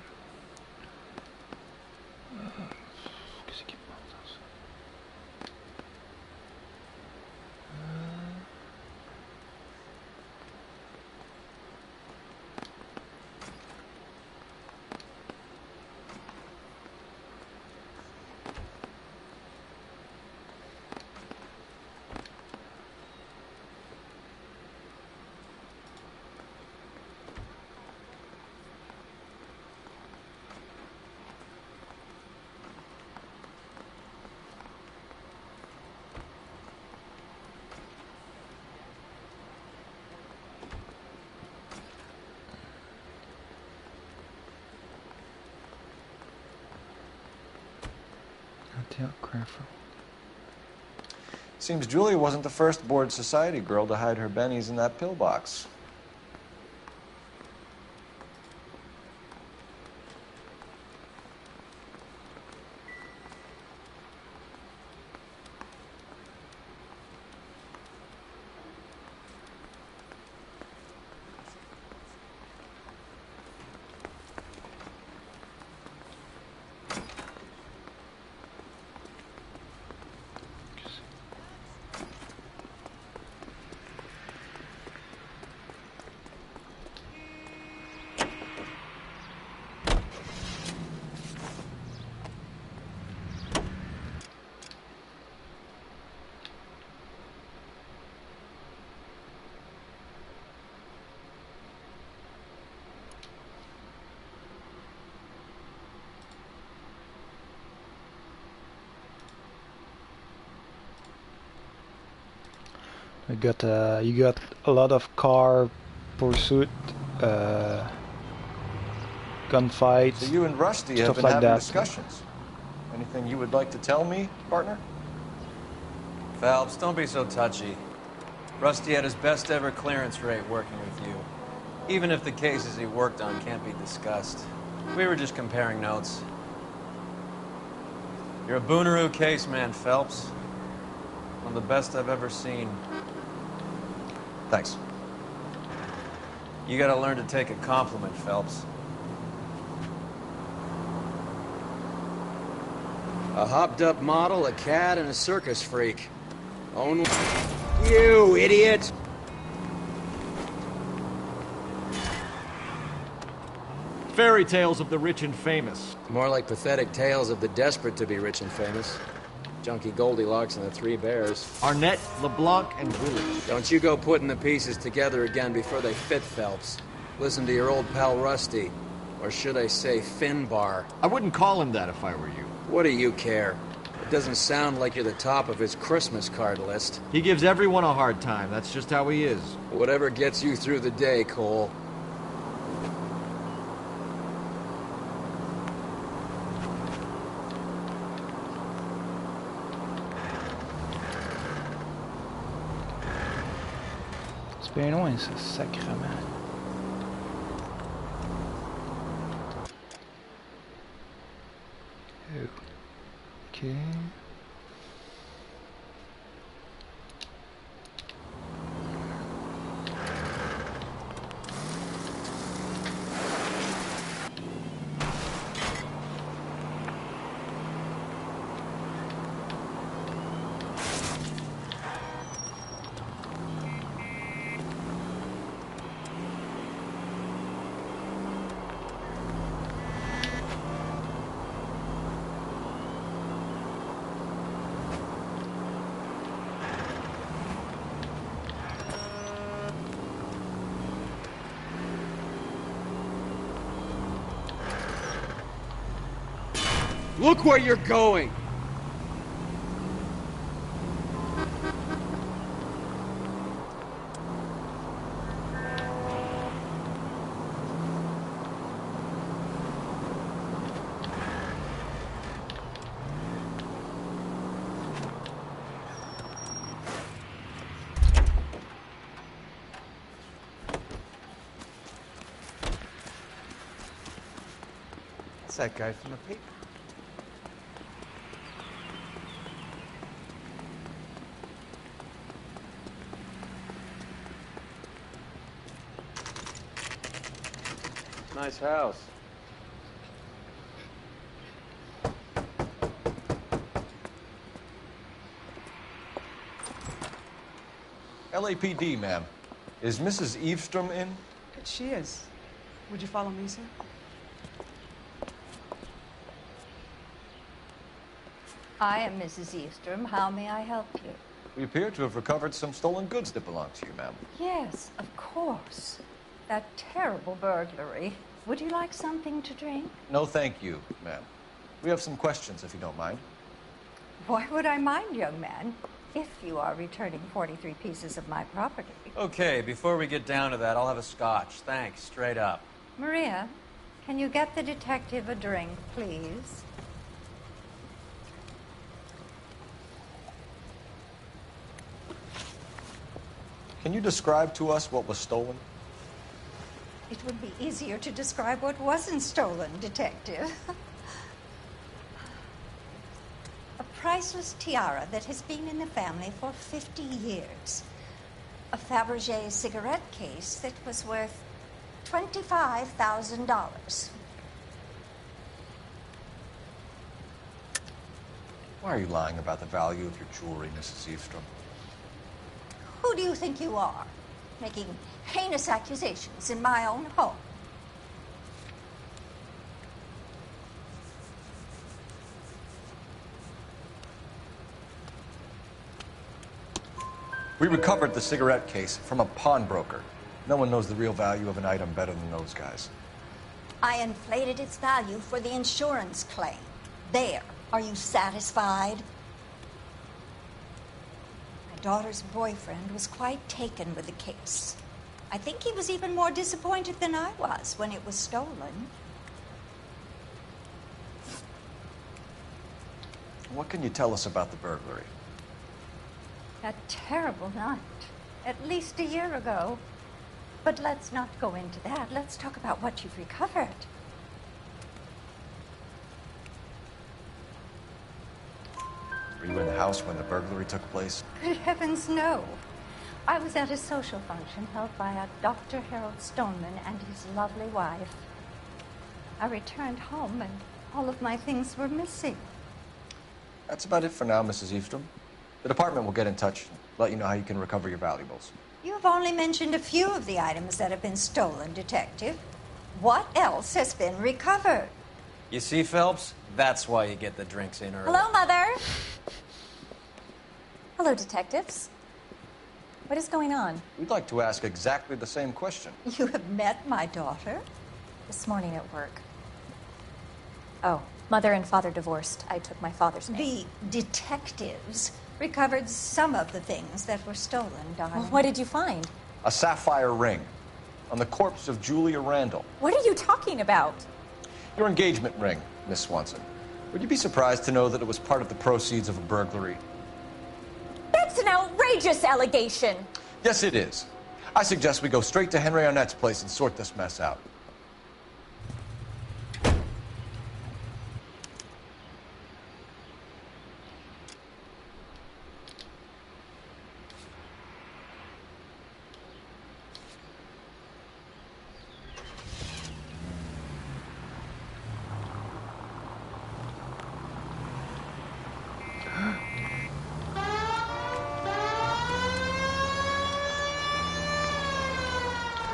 Seems Julia wasn't the first bored society girl to hide her bennies in that pillbox. You got a lot of car pursuit, gunfights. So you and Rusty have stuff been like having that. discussions. Anything you would like to tell me, partner? Phelps, don't be so touchy. Rusty had his best ever clearance rate working with you. Even if the cases he worked on can't be discussed. We were just comparing notes. You're a Booneroo case man, Phelps. One of the best I've ever seen. Thanks. You gotta learn to take a compliment, Phelps. A hopped-up model, a cad, and a circus freak. Only... You idiot! Fairy tales of the rich and famous. More like pathetic tales of the desperate to be rich and famous. Junkie Goldilocks and the Three Bears. Arnett, LeBlanc, and Willie. Don't you go putting the pieces together again before they fit, Phelps. Listen to your old pal Rusty. Or should I say Finbar. I wouldn't call him that if I were you. What do you care? It doesn't sound like you're the top of his Christmas card list. He gives everyone a hard time. That's just how he is. Whatever gets you through the day, Cole. C'est bien loin, ça, sacrément. Okay. Look where you're going! It's that guy from the paper. Nice house. LAPD, ma'am. Is Mrs. Eavestrom in? She is. Would you follow me, sir? I am Mrs. Eavestrom. How may I help you? We appear to have recovered some stolen goods that belong to you, ma'am. Yes, of course. That terrible burglary. Would you like something to drink? No, thank you, ma'am. We have some questions, if you don't mind. Why would I mind, young man, if you are returning 43 pieces of my property? Okay, before we get down to that, I'll have a scotch. Thanks, straight up. Maria, can you get the detective a drink, please? Can you describe to us what was stolen? It would be easier to describe what wasn't stolen, Detective. A priceless tiara that has been in the family for 50 years. A Fabergé cigarette case that was worth $25,000. Why are you lying about the value of your jewelry, Mrs. Eavestrom? Who do you think you are, making heinous accusations in my own home? We recovered the cigarette case from a pawnbroker. No one knows the real value of an item better than those guys. I inflated its value for the insurance claim. There. Are you satisfied? My daughter's boyfriend was quite taken with the case. I think he was even more disappointed than I was when it was stolen. What can you tell us about the burglary? That terrible night, at least a year ago. But let's not go into that. Let's talk about what you've recovered. Were you in the house when the burglary took place? Good heavens, no. I was at a social function held by a Dr. Harold Stoneman and his lovely wife. I returned home and all of my things were missing. That's about it for now, Mrs. Eavestrom. The department will get in touch and let you know how you can recover your valuables. You've only mentioned a few of the items that have been stolen, Detective. What else has been recovered? You see, Phelps? That's why you get the drinks in early. Hello, Mother. Hello, detectives. What is going on? We'd like to ask exactly the same question. You have met my daughter? This morning at work. Oh, mother and father divorced. I took my father's name. The detectives recovered some of the things that were stolen, darling. Well, what did you find? A sapphire ring on the corpse of Julia Randall. What are you talking about? Your engagement ring, Miss Swanson. Would you be surprised to know that it was part of the proceeds of a burglary? That's an outrageous allegation. Yes, it is. I suggest we go straight to Henry Arnett's place and sort this mess out.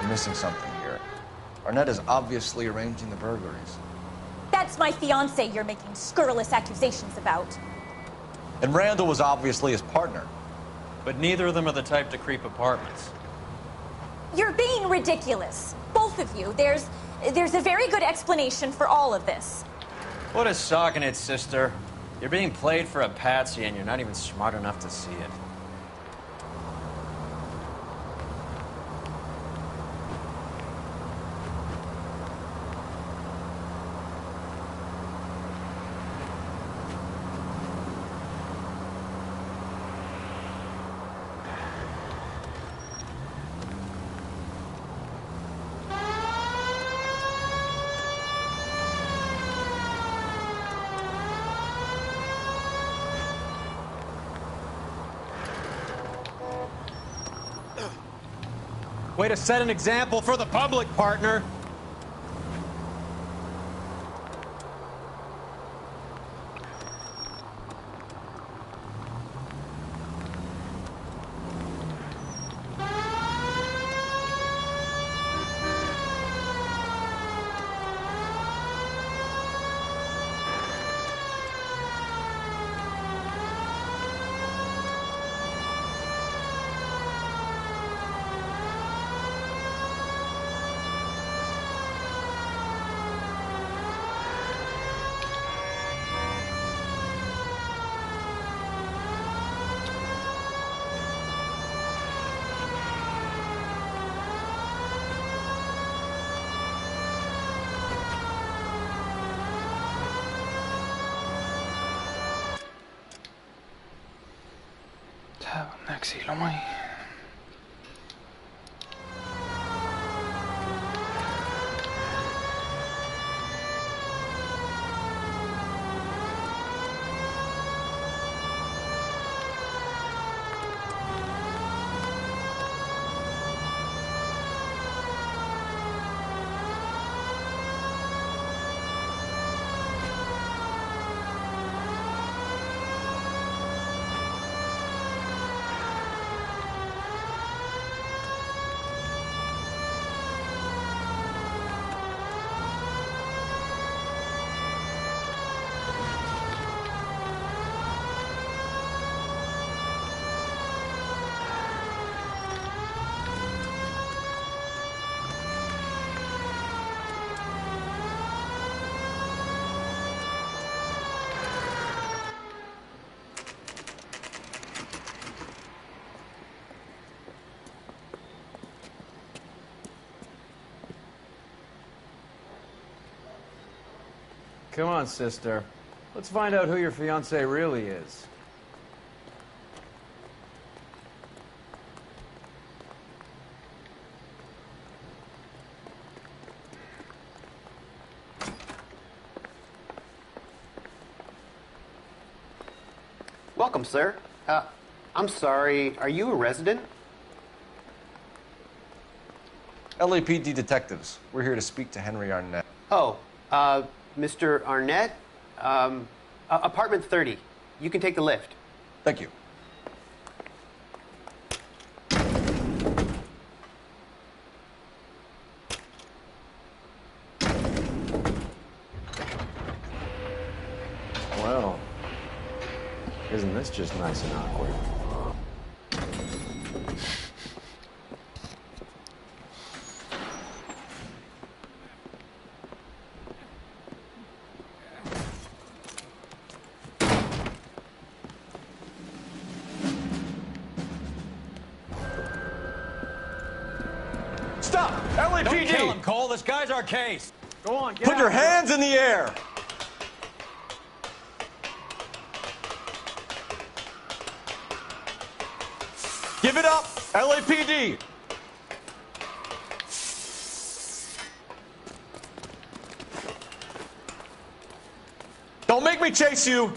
Missing something here. Arnett is obviously arranging the burglaries. That's my fiance you're making scurrilous accusations about. And Randall was obviously his partner. But neither of them are the type to creep apartments. You're being ridiculous. Both of you. There's a very good explanation for all of this. What a socking it, sister. You're being played for a patsy and you're not even smart enough to see it. Way to set an example for the public, partner. Tabarnak, c'est loin. Come on, sister. Let's find out who your fiancé really is. Welcome, sir. I'm sorry, are you a resident? LAPD detectives. We're here to speak to Henry Arnett. Oh, Mr. Arnett? Apartment 30. You can take the lift. Thank you. Well, isn't this just nice and awkward? Stop! LAPD! Don't kill him, Cole. This guy's our case. Go on, get Put out your of here. hands in the air! Give it up, LAPD! Don't make me chase you!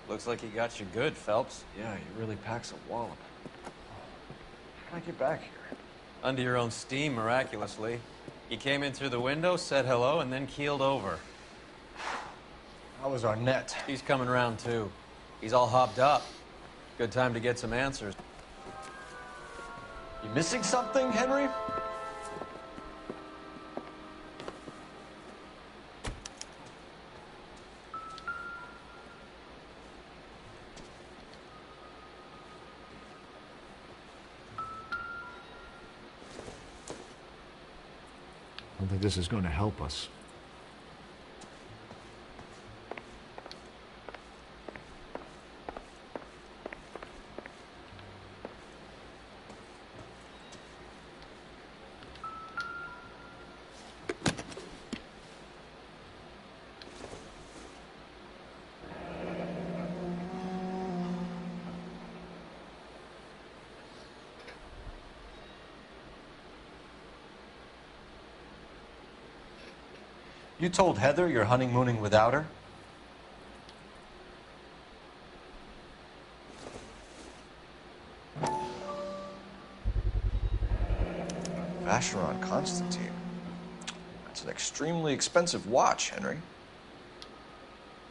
Looks like he got you good, Phelps. Yeah, he really packs a wallop. How did I get back here? Under your own steam, miraculously. He came in through the window, said hello, and then keeled over. How was Arnett? He's coming around, too. He's all hopped up. Good time to get some answers. You missing something, Henry? I don't think this is going to help us. You told Heather you're honeymooning without her? Vacheron Constantine. That's an extremely expensive watch, Henry.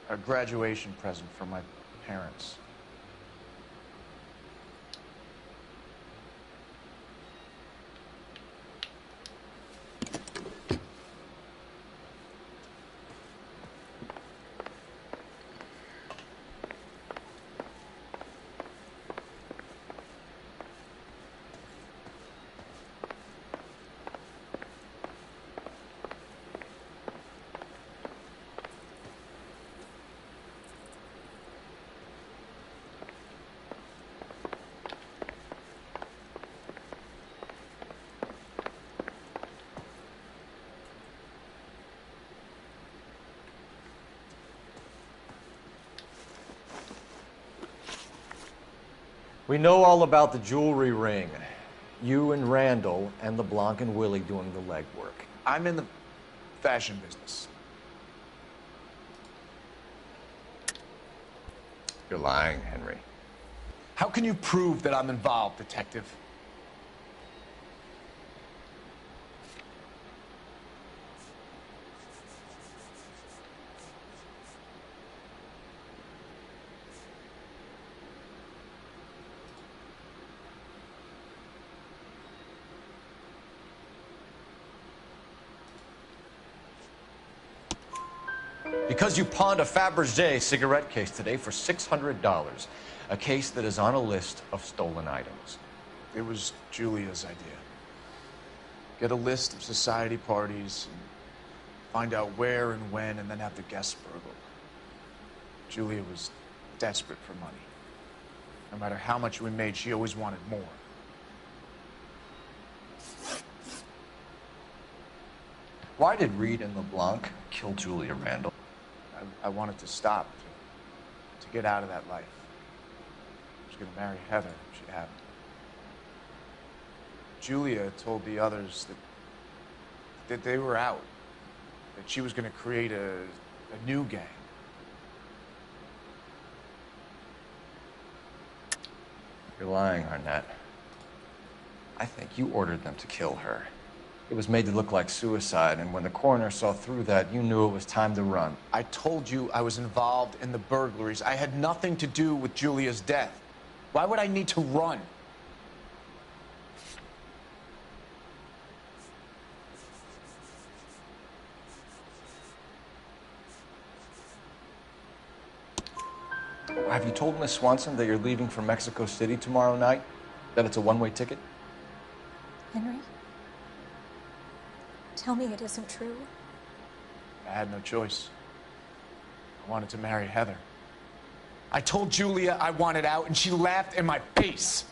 A graduation present from my parents. We know all about the jewelry ring. You and Randall and LeBlanc and Willie doing the legwork. I'm in the fashion business. You're lying, Henry. How can you prove that I'm involved, Detective? Because you pawned a Fabergé cigarette case today for $600. A case that is on a list of stolen items. It was Julia's idea. Get a list of society parties, and find out where and when, and then have the guests burgled. Julia was desperate for money. No matter how much we made, she always wanted more. Why did Reed and LeBlanc kill Julia Randall? I wanted to stop, to get out of that life. I was going to marry Heather if she'd have me. Julia told the others that they were out, that she was going to create a new gang. You're lying, Arnett. I think you ordered them to kill her. It was made to look like suicide, and when the coroner saw through that, you knew it was time to run. I told you I was involved in the burglaries. I had nothing to do with Julia's death. Why would I need to run? Have you told Miss Swanson that you're leaving for Mexico City tomorrow night? That it's a one-way ticket? Henry? Tell me it isn't true. I had no choice. I wanted to marry Heather. I told Julia I wanted out, and she laughed in my face.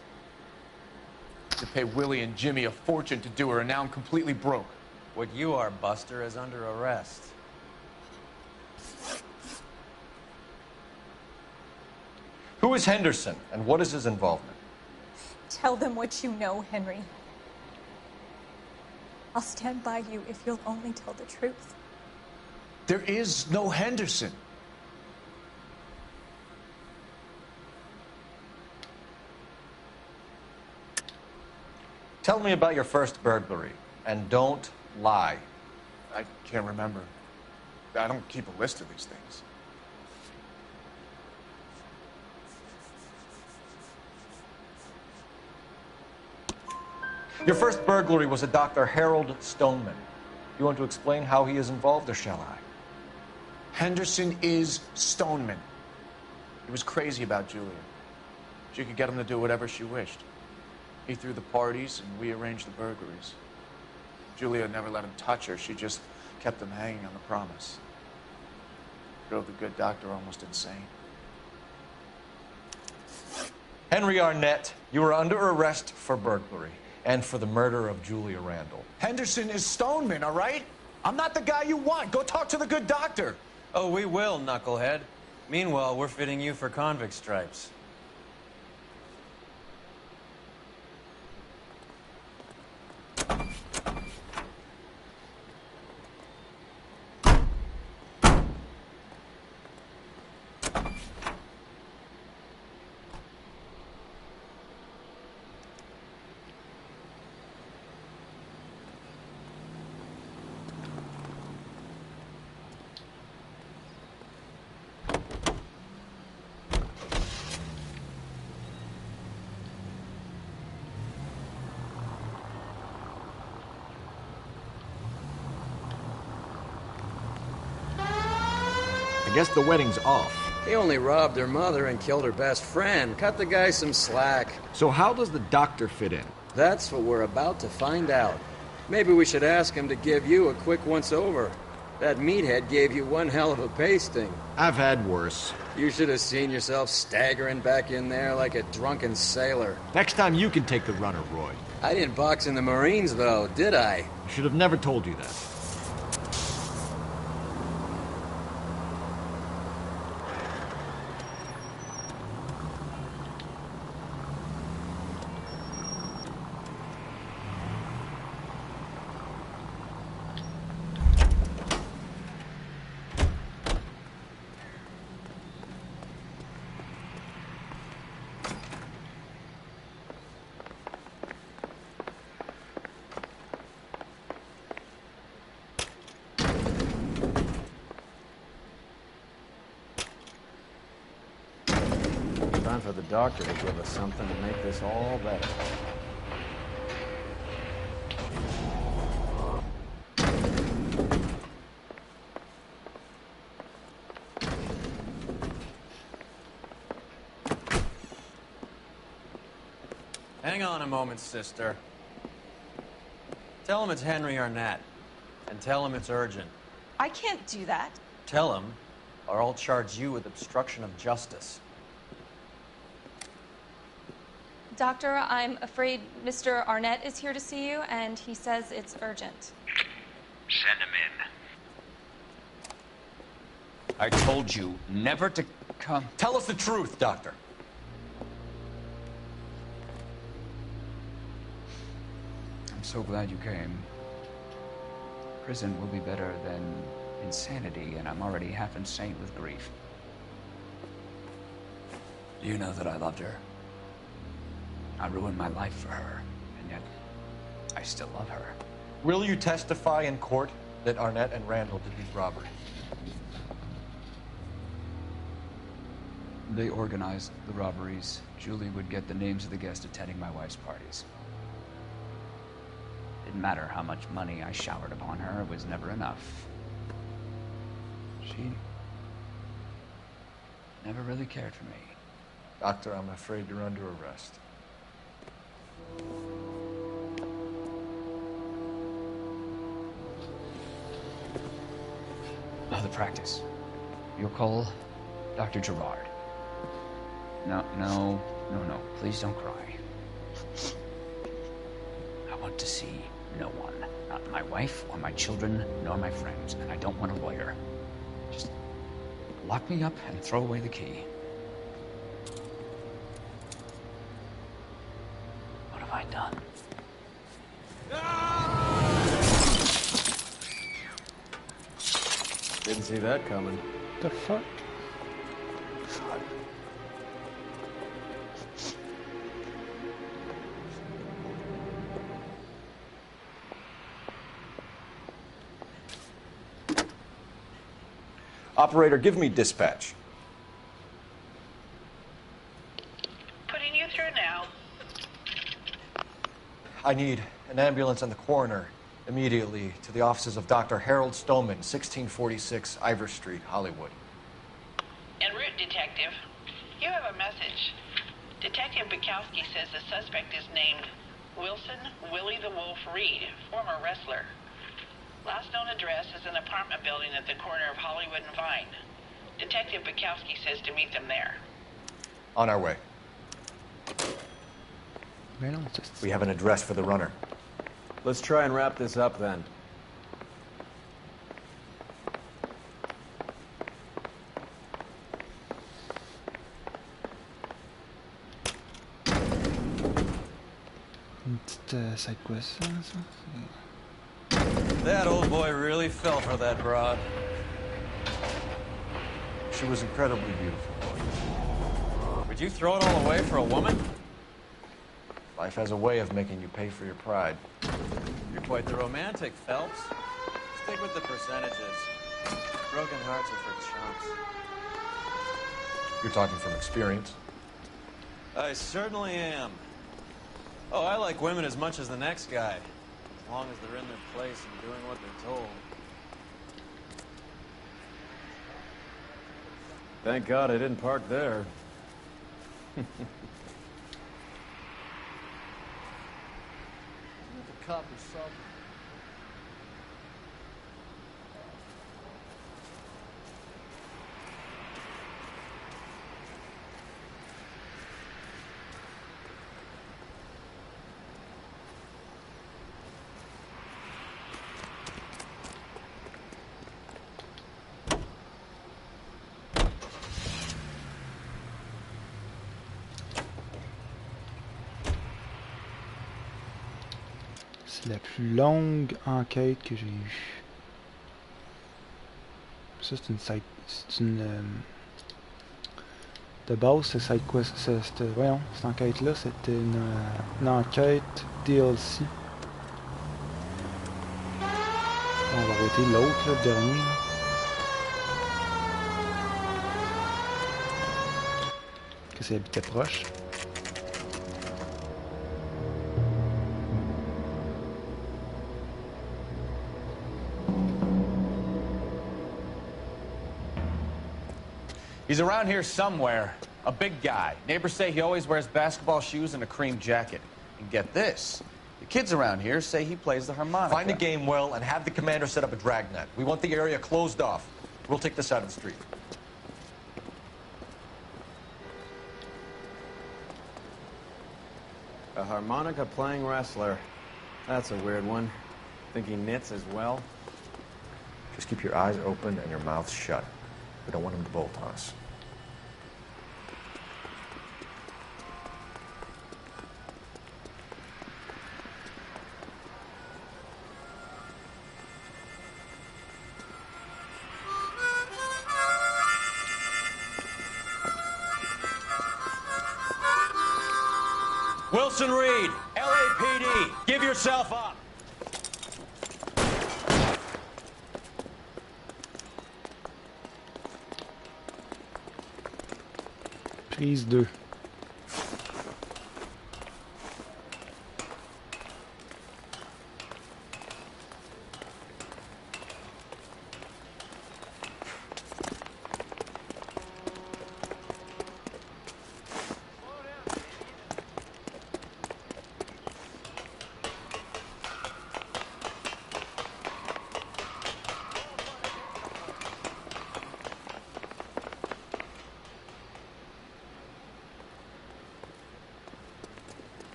To pay Willie and Jimmy a fortune to do her, and now I'm completely broke. What you are, Buster, is under arrest. Who is Henderson, and what is his involvement? Tell them what you know, Henry. I'll stand by you if you'll only tell the truth. There is no Henderson. Tell me about your first burglary, and don't lie. I can't remember. I don't keep a list of these things. Your first burglary was a Dr. Harold Stoneman. You want to explain how he is involved, or shall I? Henderson is Stoneman. He was crazy about Julia. She could get him to do whatever she wished. He threw the parties, and we arranged the burglaries. Julia never let him touch her. She just kept him hanging on the promise. Drove the good doctor almost insane. Henry Arnett, you are under arrest for burglary and for the murder of Julia Randall. Henderson is Stoneman, all right? I'm not the guy you want. Go talk to the good doctor. Oh, we will, knucklehead. Meanwhile, we're fitting you for convict stripes. I guess the wedding's off. He only robbed her mother and killed her best friend. Cut the guy some slack. So how does the doctor fit in? That's what we're about to find out. Maybe we should ask him to give you a quick once-over. That meathead gave you one hell of a pasting. I've had worse. You should have seen yourself staggering back in there like a drunken sailor. Next time you can take the runner, Roy. I didn't box in the Marines, though, did I? I should have never told you that. Time for the doctor to give us something to make this all better. Hang on a moment, sister. Tell him it's Henry Arnett, and tell him it's urgent. I can't do that. Tell him, or I'll charge you with obstruction of justice. Doctor, I'm afraid Mr. Arnett is here to see you, and he says it's urgent. Send him in. I told you never to come. Tell us the truth, Doctor. I'm so glad you came. Prison will be better than insanity, and I'm already half insane with grief. You know that I loved her. I ruined my life for her, and yet I still love her. Will you testify in court that Arnett and Randall did these robberies? They organized the robberies. Julie would get the names of the guests attending my wife's parties. Didn't matter how much money I showered upon her, it was never enough. She never really cared for me. Doctor, I'm afraid you're under arrest. Oh, the practice. You'll call Dr. Gerard. No. Please don't cry. I want to see no one. Not my wife or my children, nor my friends. And I don't want a lawyer. Just lock me up and throw away the key. What have I done? Didn't see that coming. The fuck? Operator, give me dispatch. Putting you through now. I need an ambulance and the coroner immediately to the offices of Dr. Harold Stoneman, 1646 Ivor Street, Hollywood. En route, Detective. You have a message. Detective Bukowski says the suspect is named Wilson Willie the Wolf Reed, former wrestler. Last known address is an apartment building at the corner of Hollywood and Vine. Detective Bukowski says to meet them there. On our way. We have an address for the runner. Let's try and wrap this up then. Une petite side quest, ça. That old boy really fell for that broad. She was incredibly beautiful. Would you throw it all away for a woman? Life has a way of making you pay for your pride. You're quite the romantic, Phelps. Stick with the percentages. Broken hearts are for chumps. You're talking from experience. I certainly am. Oh, I like women as much as the next guy. As long as they're in their place and doing what they're told. Thank God I didn't park there. The cop or something. C'est la plus longue enquête que j'ai eue. Ça, c'est une side... C'est une... de base, c'est side quest... Voyons, cette enquête-là, c'était une enquête DLC. On va arrêter l'autre, le dernier. Que c'est habitait proche. He's around here somewhere. A big guy. Neighbors say he always wears basketball shoes and a cream jacket. And get this. The kids around here say he plays the harmonica. Find a game well and have the commander set up a dragnet. We want the area closed off. We'll take this side of the street. A harmonica playing wrestler. That's a weird one. Think he knits as well? Just keep your eyes open and your mouth shut. We don't want him to bolt on us. Wilson Reed, LAPD, give yourself up. Prise 2.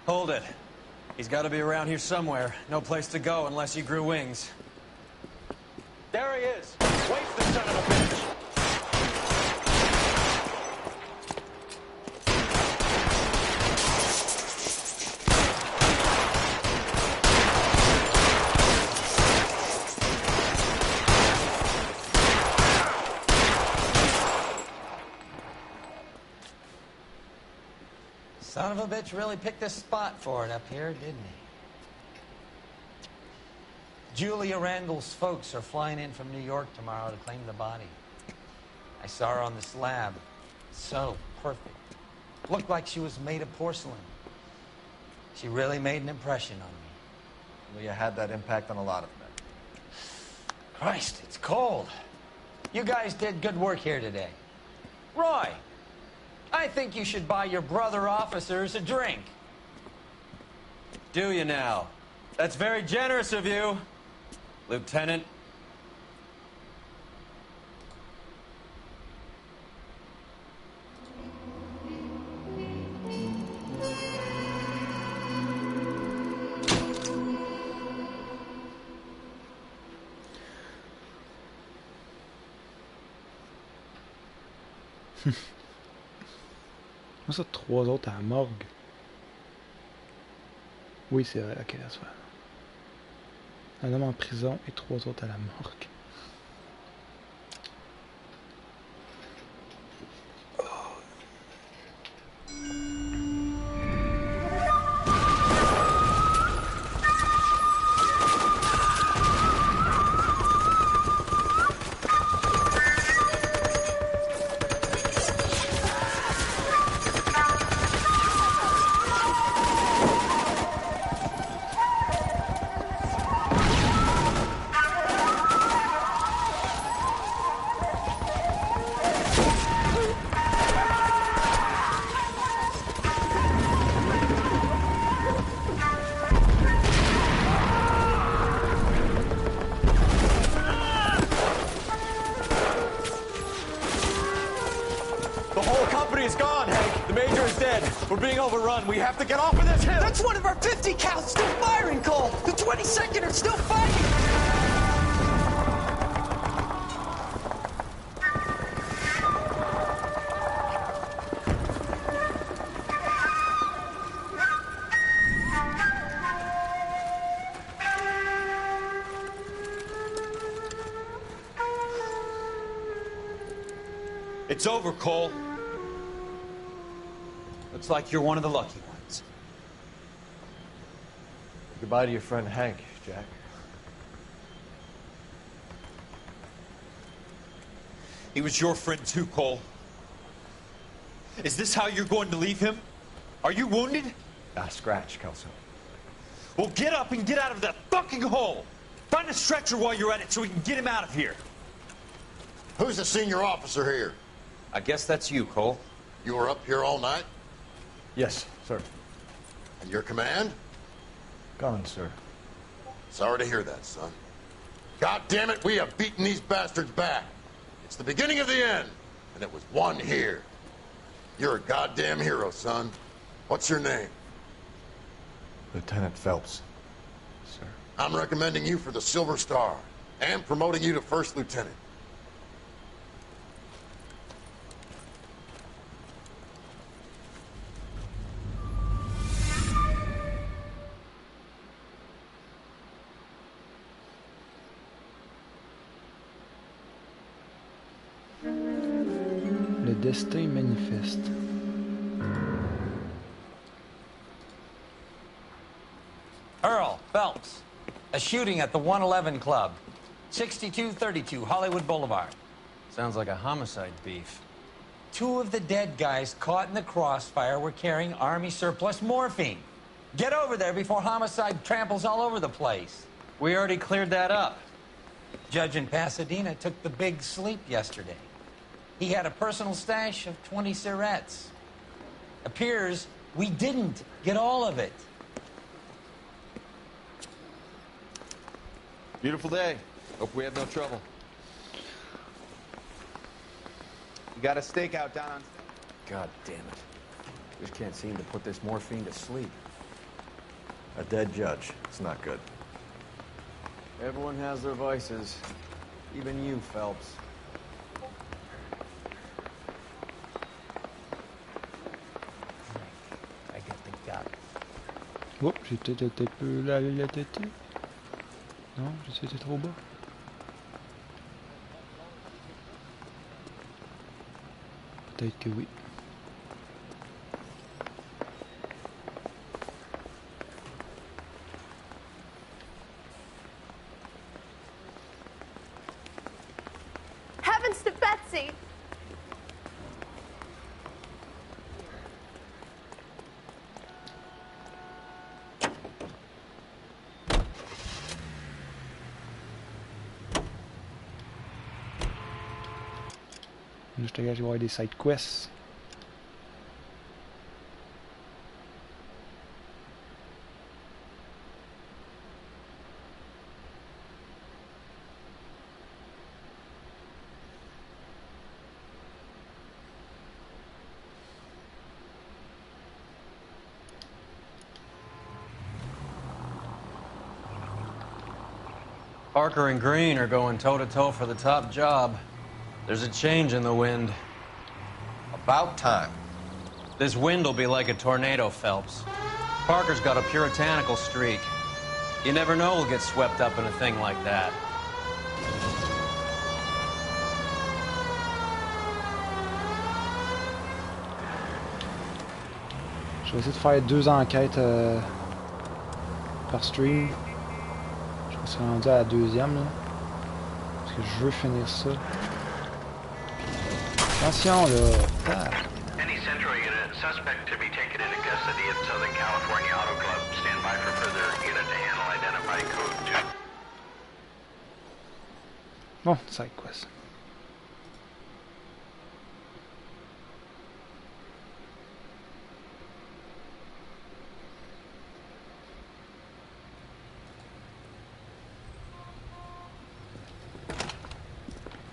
Hold it. He's got to be around here somewhere. No place to go unless he grew wings. There he is. Waste the son of a bitch. of a bitch really picked a spot for it up here, didn't he? Julia Randall's folks are flying in from New York tomorrow to claim the body. I saw her on the slab. So perfect. Looked like she was made of porcelain. She really made an impression on me. Leah had that impact on a lot of men. Christ, it's cold. You guys did good work here today. Roy, I think you should buy your brother officers a drink. Do you now? That's very generous of you, Lieutenant. Comment ça, 3 autres à la morgue? Oui, c'est vrai. Ok, laisse faire. Un homme en prison et 3 autres à la morgue. We're being overrun. We have to get off of this hill. That's one of our 50 cals still firing, Cole. The 22nd are still fighting. It's over, Cole. Looks like you're one of the lucky ones. Goodbye to your friend Hank, Jack. He was your friend too, Cole. Is this how you're going to leave him? Are you wounded? Scratch, Kelso. Well, get up and get out of that fucking hole. Find a stretcher while you're at it so we can get him out of here. Who's the senior officer here? I guess that's you, Cole. You were up here all night? Yes, sir. And your command? Gone, sir. Sorry to hear that, son. God damn it, we have beaten these bastards back. It's the beginning of the end, and it was one here. You're a goddamn hero, son. What's your name? Lieutenant Phelps, sir. I'm recommending you for the Silver Star, and promoting you to First Lieutenant. Le destin manifeste. Earl Phelps, a shooting at the 111 Club, 6232 Hollywood Boulevard. Sounds like a homicide beef. 2 of the dead guys caught in the crossfire were carrying Army surplus morphine. Get over there before homicide tramples all over the place. We already cleared that up. Judge in Pasadena took the big sleep yesterday. He had a personal stash of 20 cigarettes. Appears we didn't get all of it. Beautiful day. Hope we have no trouble. You got a stakeout down on... God damn it. Just can't seem to put this morphine to sleep. A dead judge. It's not good. Everyone has their vices. Even you, Phelps. I get the gun. Oups, j'ai peut-être été peu la tête. Non, j'étais trop bas. Peut-être que oui. mercy. Je te gage, il va y avoir des side quests. Parker and Green are going toe-to-toe for the top job. There's a change in the wind. About time. This wind will be like a tornado, Phelps. Parker's got a puritanical streak. You never know we'll get swept up in a thing like that. Je vais essayer de faire 2 enquêtes par stream. Je me suis rendu à la 2e là. Parce que je veux finir ça. Attention là! Ah. Any Central unit, suspect to be taken into custody at Southern California Auto Club. Stand by for further unit to handle identifying code 2. Bon, side quest.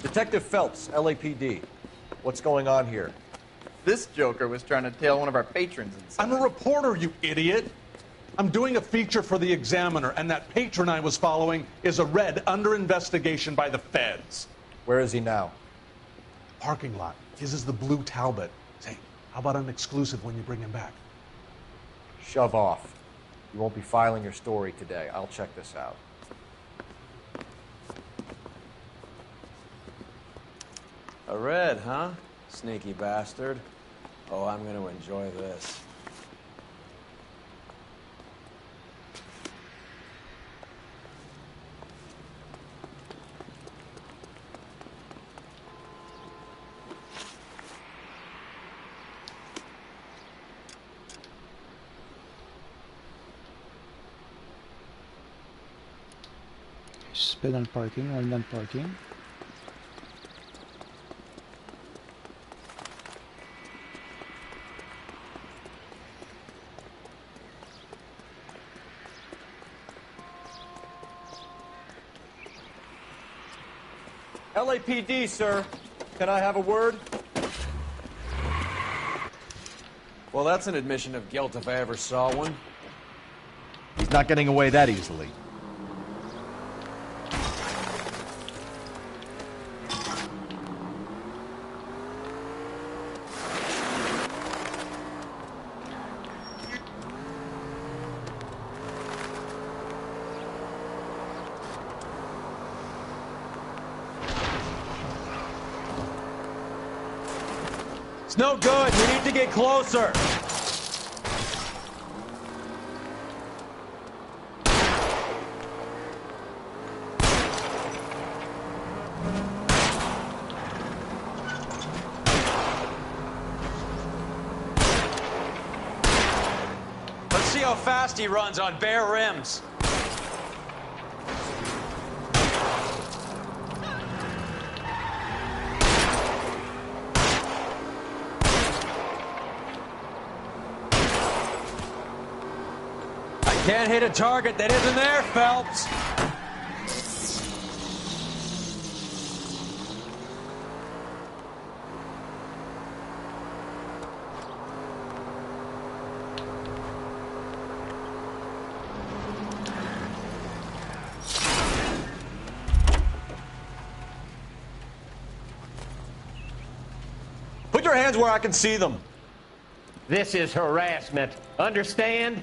Detective Phelps, LAPD. What's going on here? This joker was trying to tail one of our patrons inside. I'm a reporter, you idiot. I'm doing a feature for the Examiner, and that patron I was following is a red under investigation by the feds. Where is he now? Parking lot. His is the blue Talbot. Say, how about an exclusive when you bring him back? Shove off. You won't be filing your story today. I'll check this out. A red, huh? Sneaky bastard. Oh, I'm gonna enjoy this. Suspect dans le parking, on est dans le parking. LAPD, sir. Can I have a word? Well, that's an admission of guilt if I ever saw one. He's not getting away that easily. It's no good. We need to get closer. Let's see how fast he runs on bare rims. Can't hit a target that isn't there, Phelps. Put your hands where I can see them. This is harassment. Understand?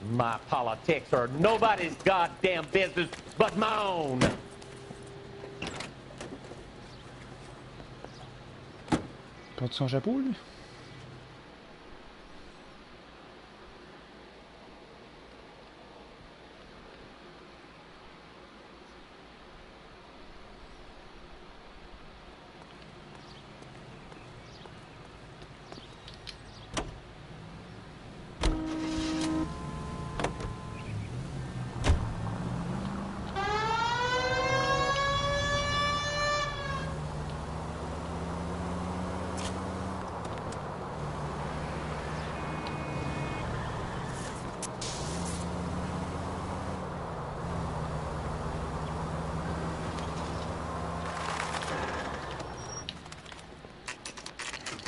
My politics are nobody's goddamn business but my own. Porte son chapeau, lui.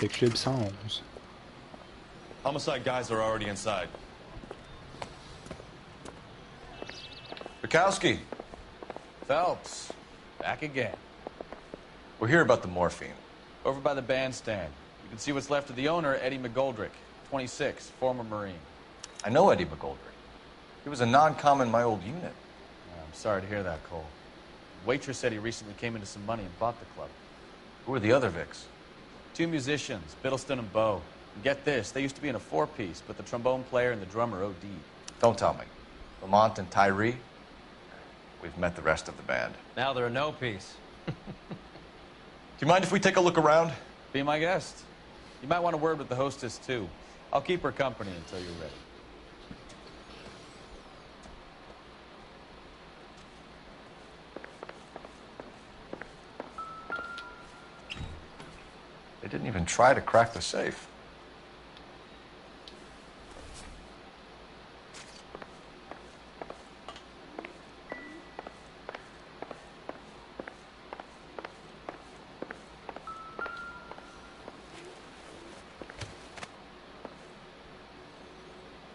Fait que je suis libre 111. Homicide guys are already inside. Bukowski. Phelps, back again. We're here about the morphine. Over by the bandstand. You can see what's left of the owner, Eddie McGoldrick, 26, former Marine. I know Eddie McGoldrick. He was a non-com in my old unit. I'm sorry to hear that, Cole. The waitress said he recently came into some money and bought the club. Who are the other Vics? 2 musicians, Biddleston and Bowe. And get this, they used to be in a 4-piece, but the trombone player and the drummer OD'd. Don't tell me. Lamont and Tyree? We've met the rest of the band. Now they're a no-piece. Do you mind if we take a look around? Be my guest. You might want a word with the hostess, too. I'll keep her company until you're ready. They didn't even try to crack the safe.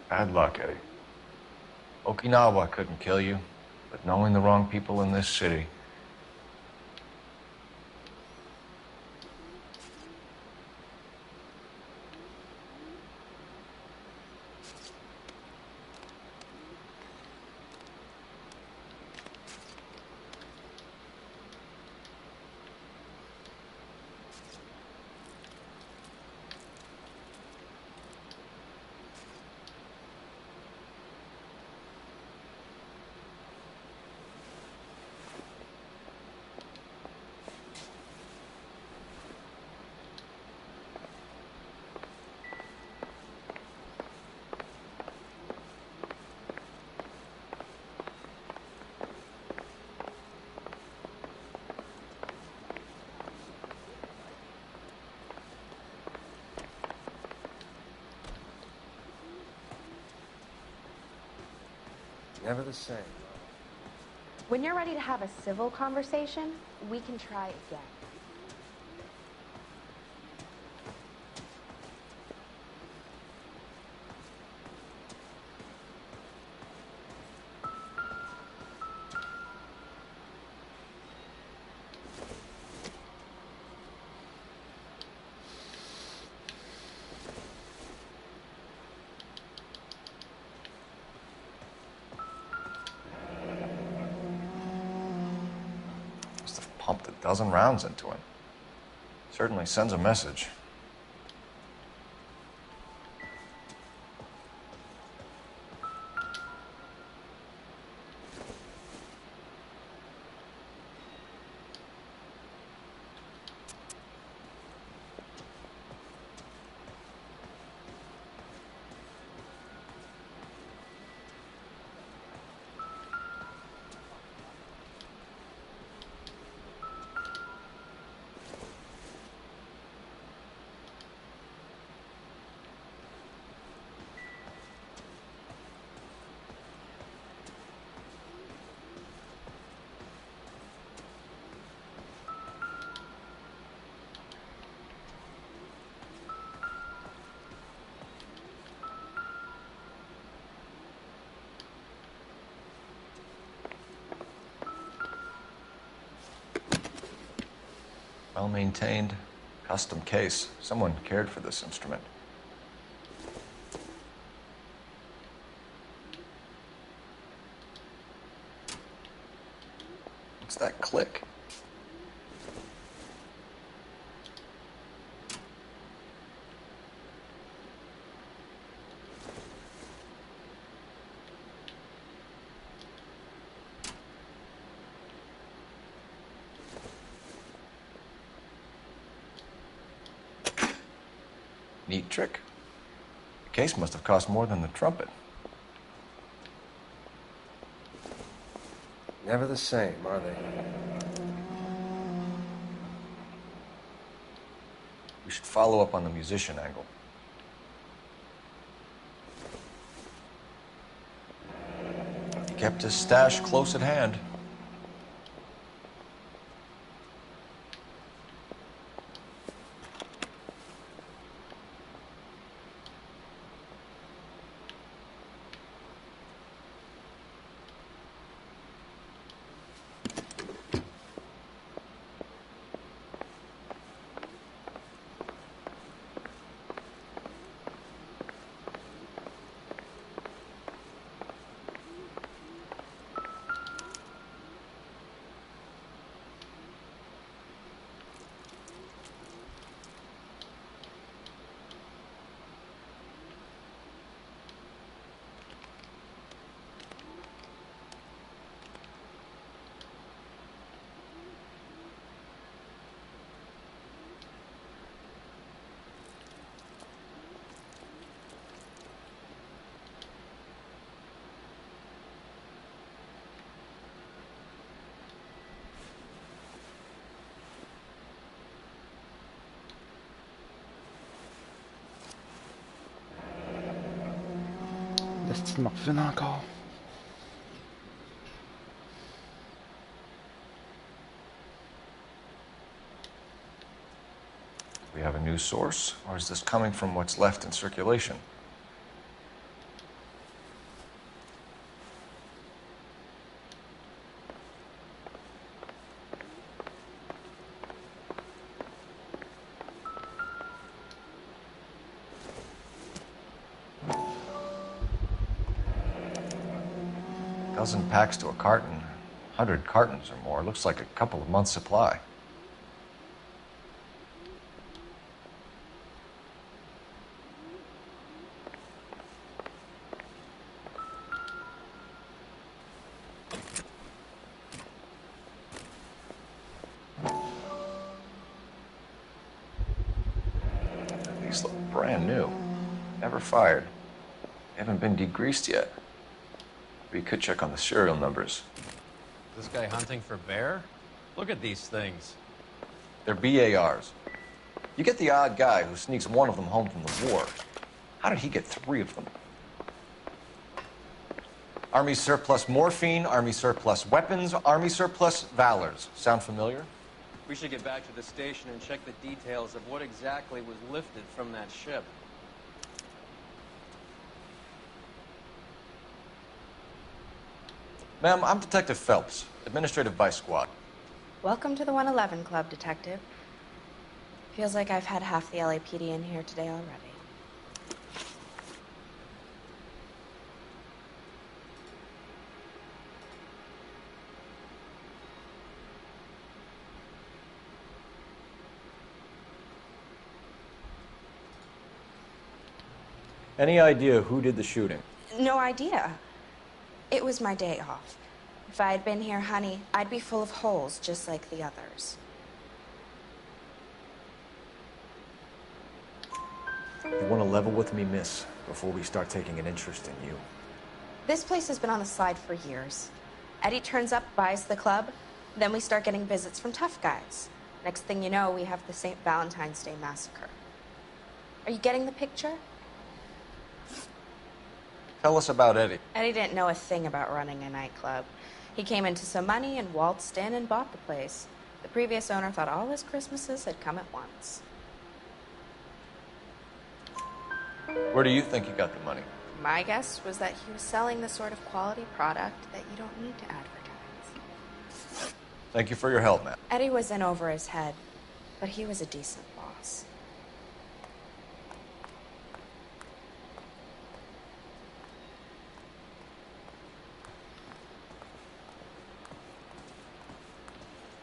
Bad luck, Eddie. Okinawa couldn't kill you, but knowing the wrong people in this city. Never the same. When you're ready to have a civil conversation, we can try again. Pumped a dozen rounds into him. Certainly sends a message. Well-maintained, custom case. Someone cared for this instrument. What's that click? Neat trick. The case must have cost more than the trumpet. Never the same, are they? We should follow up on the musician angle. He kept his stash close at hand. Petite morphine encore. We have a new source, or is this coming from what's left in circulation? Dozen packs to a carton, 100 cartons or more. Looks like a couple of months' supply. These look brand new. Never fired. They haven't been degreased yet. We could check on the serial numbers. This guy hunting for bear? Look at these things. They're BARs. You get the odd guy who sneaks one of them home from the war. How did he get 3 of them? Army surplus morphine, Army surplus weapons, Army surplus valors. Sound familiar? We should get back to the station and check the details of what exactly was lifted from that ship. Ma'am, I'm Detective Phelps, Administrative Vice Squad. Welcome to the 111 Club, Detective. Feels like I've had half the LAPD in here today already. Any idea who did the shooting? No idea. It was my day off. If I had been here, honey, I'd be full of holes just like the others. You want to level with me, miss, before we start taking an interest in you? This place has been on the slide for years. Eddie turns up, buys the club, then we start getting visits from tough guys. Next thing you know, we have the St. Valentine's Day massacre. Are you getting the picture? Tell us about Eddie. Eddie didn't know a thing about running a nightclub. He came into some money and waltzed in and bought the place. The previous owner thought all his Christmases had come at once. Where do you think he got the money? My guess was that he was selling the sort of quality product that you don't need to advertise. Thank you for your help, ma'am. Eddie was in over his head, but he was a decent boss.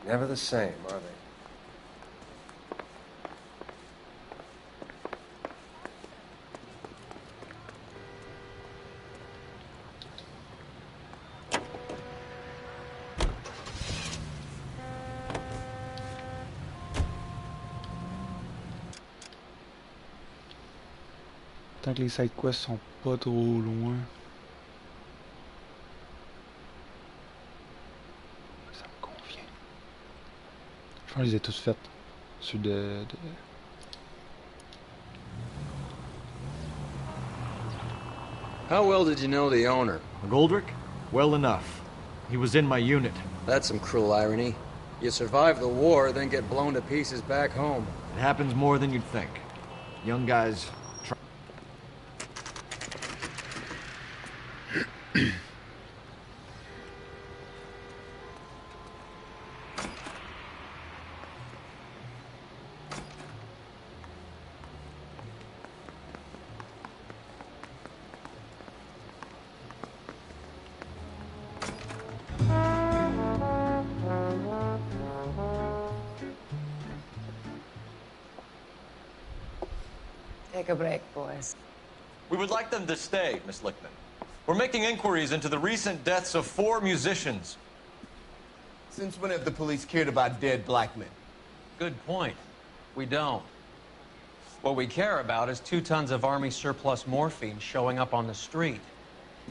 Never the same, are they? Tant que les side quests sont pas trop loin. Ça me convient. Je pense que je les ai tous faites. Ceux de... How well did you know the owner? McGoldrick? Well enough. He was in my unit. That's some cruel irony. You survive the war, then get blown to pieces back home. It happens more than you'd think. Young guys try. Take a break, boys. We would like them to stay, Miss Lichtman. We're making inquiries into the recent deaths of 4 musicians. Since when have the police cared about dead black men? Good point. We don't. What we care about is 2 tons of Army surplus morphine showing up on the street.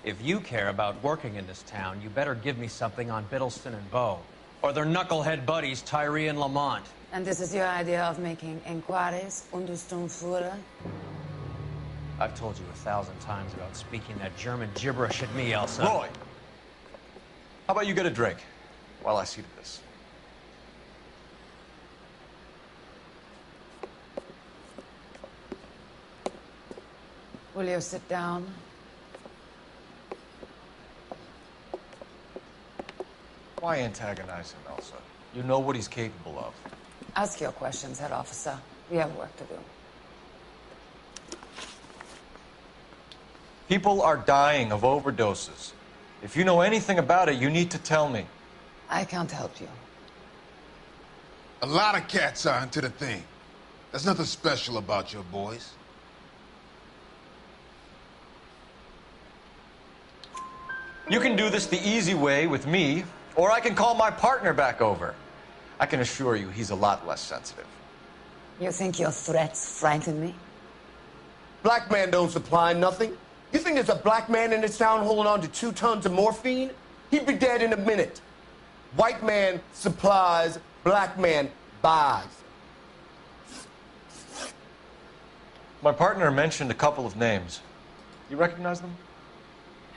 If you care about working in this town, you better give me something on Biddleston and Bow, or their knucklehead buddies Tyree and Lamont. And this is your idea of making inquiries, Understundenführer? I've told you 1,000 times about speaking that German gibberish at me, Elsa. Roy! How about you get a drink while I see to this? Will you sit down? Why antagonize him, Elsa? You know what he's capable of. Ask your questions, head officer. We have work to do. People are dying of overdoses. If you know anything about it, you need to tell me. I can't help you. A lot of cats are into the thing. There's nothing special about your boys. You can do this the easy way with me, or I can call my partner back over. I can assure you he's a lot less sensitive. You think your threats frighten me? Black man don't supply nothing. You think there's a black man in this town holding on to 2 tons of morphine? He'd be dead in a minute. White man supplies, black man buys. My partner mentioned a couple of names. You recognize them?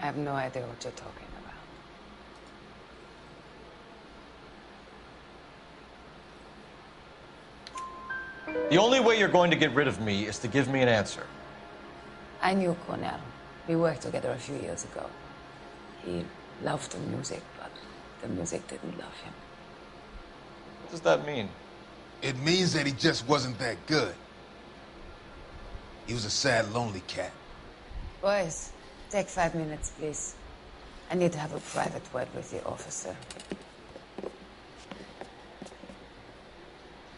I have no idea what you're talking about. The only way you're going to get rid of me is to give me an answer. I knew Cornell. We worked together a few years ago. He loved the music, but the music didn't love him. What does that mean? It means that he just wasn't that good. He was a sad, lonely cat. Boys, take 5 minutes, please. I need to have a private word with the officer.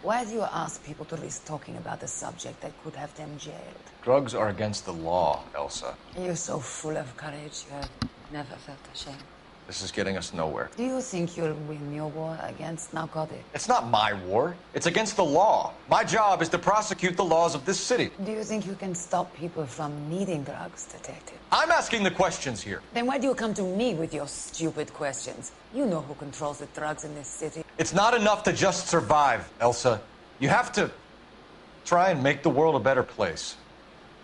Why do you ask people to risk talking about a subject that could have them jailed? Drugs are against the law, Elsa. You're so full of courage, you have never felt ashamed. This is getting us nowhere. Do you think you'll win your war against narcotics? It's not my war. It's against the law. My job is to prosecute the laws of this city. Do you think you can stop people from needing drugs, detective? I'm asking the questions here. Then why do you come to me with your stupid questions? You know who controls the drugs in this city. It's not enough to just survive, Elsa. You have to try and make the world a better place.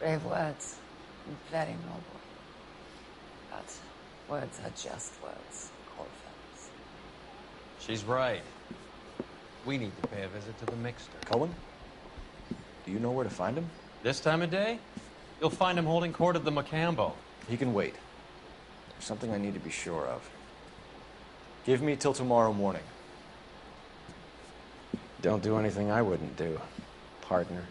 Brave words. Very noble. But words are just words, Cole Phelps. She's right. We need to pay a visit to the mixer. Cullen? Do you know where to find him? This time of day? You'll find him holding court at the Macambo. He can wait. There's something I need to be sure of. Give me till tomorrow morning. Don't do anything I wouldn't do, partner.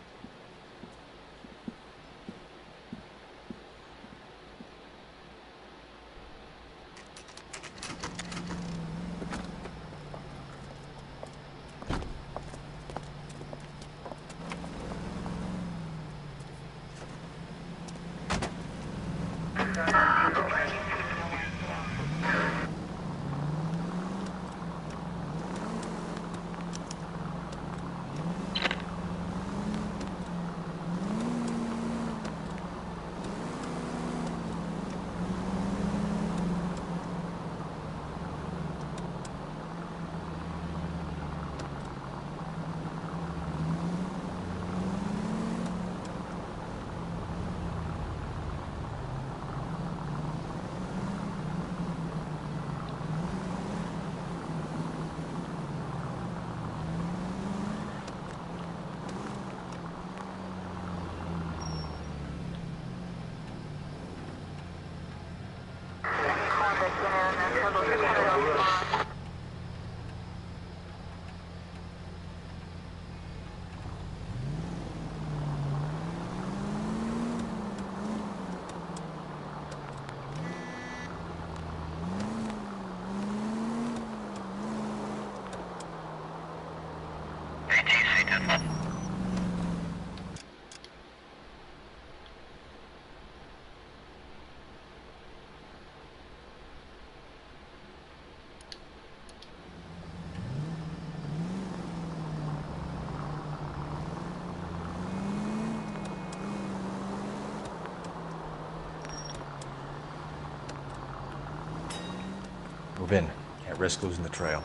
Move in. Can't risk losing the trail.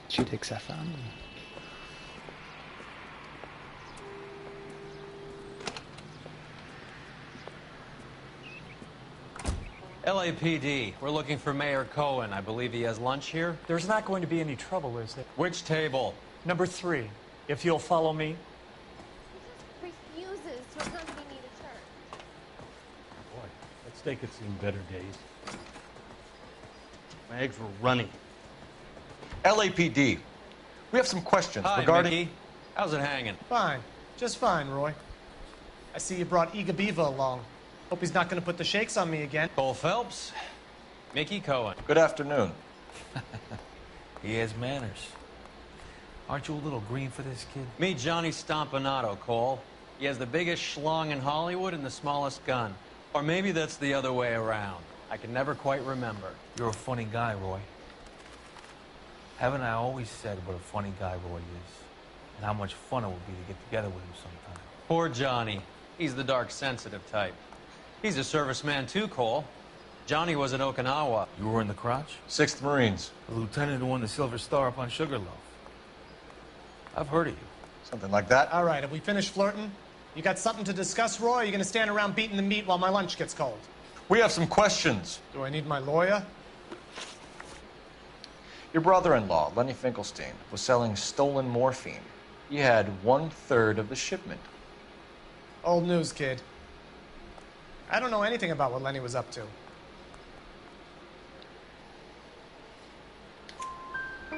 Cheat avec sa femme. LAPD, we're looking for Mayor Cohen. I believe he has lunch here. There's not going to be any trouble, is there? Which table? Number 3, if you'll follow me. Refuses to accompany me to church. Boy, that steak had seen better days. My eggs were runny. LAPD. We have some questions Hi, regarding... Mickey. How's it hanging? Fine. Just fine, Roy. I see you brought Iga Beaver along. Hope he's not going to put the shakes on me again. Cole Phelps. Mickey Cohen. Good afternoon. He has manners. Aren't you a little green for this kid? Meet Johnny Stompanato, Cole. He has the biggest schlong in Hollywood and the smallest gun. Or maybe that's the other way around. I can never quite remember. You're a funny guy, Roy. Haven't I always said what a funny guy Roy is? And how much fun it would be to get together with him sometime? Poor Johnny. He's the dark, sensitive type. He's a serviceman too, Cole. Johnny was at Okinawa. You were in the crotch? 6th Marines. The lieutenant who won the Silver Star up on Sugarloaf. I've heard of you. Something like that. All right, have we finished flirting? You got something to discuss, Roy? Or are you going to stand around beating the meat while my lunch gets cold? We have some questions. Do I need my lawyer? Your brother-in-law, Lenny Finkelstein, was selling stolen morphine. He had 1/3 of the shipment. Old news, kid. I don't know anything about what Lenny was up to.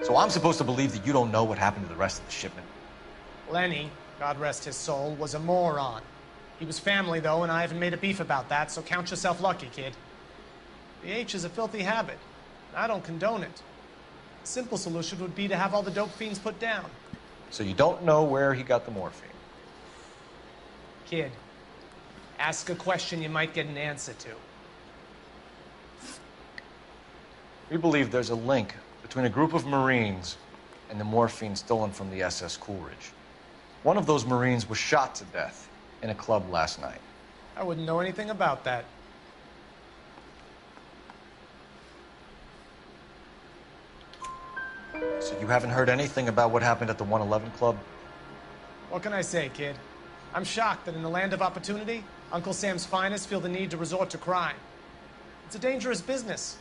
So I'm supposed to believe that you don't know what happened to the rest of the shipment? Lenny, God rest his soul, was a moron. He was family, though, and I haven't made a beef about that, so count yourself lucky, kid. The H is a filthy habit. I don't condone it. The simple solution would be to have all the dope fiends put down. So you don't know where he got the morphine? Kid, ask a question you might get an answer to. We believe there's a link between a group of Marines and the morphine stolen from the SS Coolidge. One of those Marines was shot to death in a club last night. I wouldn't know anything about that. So you haven't heard anything about what happened at the 111 Club? What can I say, kid? I'm shocked that in the land of opportunity, Uncle Sam's finest feel the need to resort to crime. It's a dangerous business.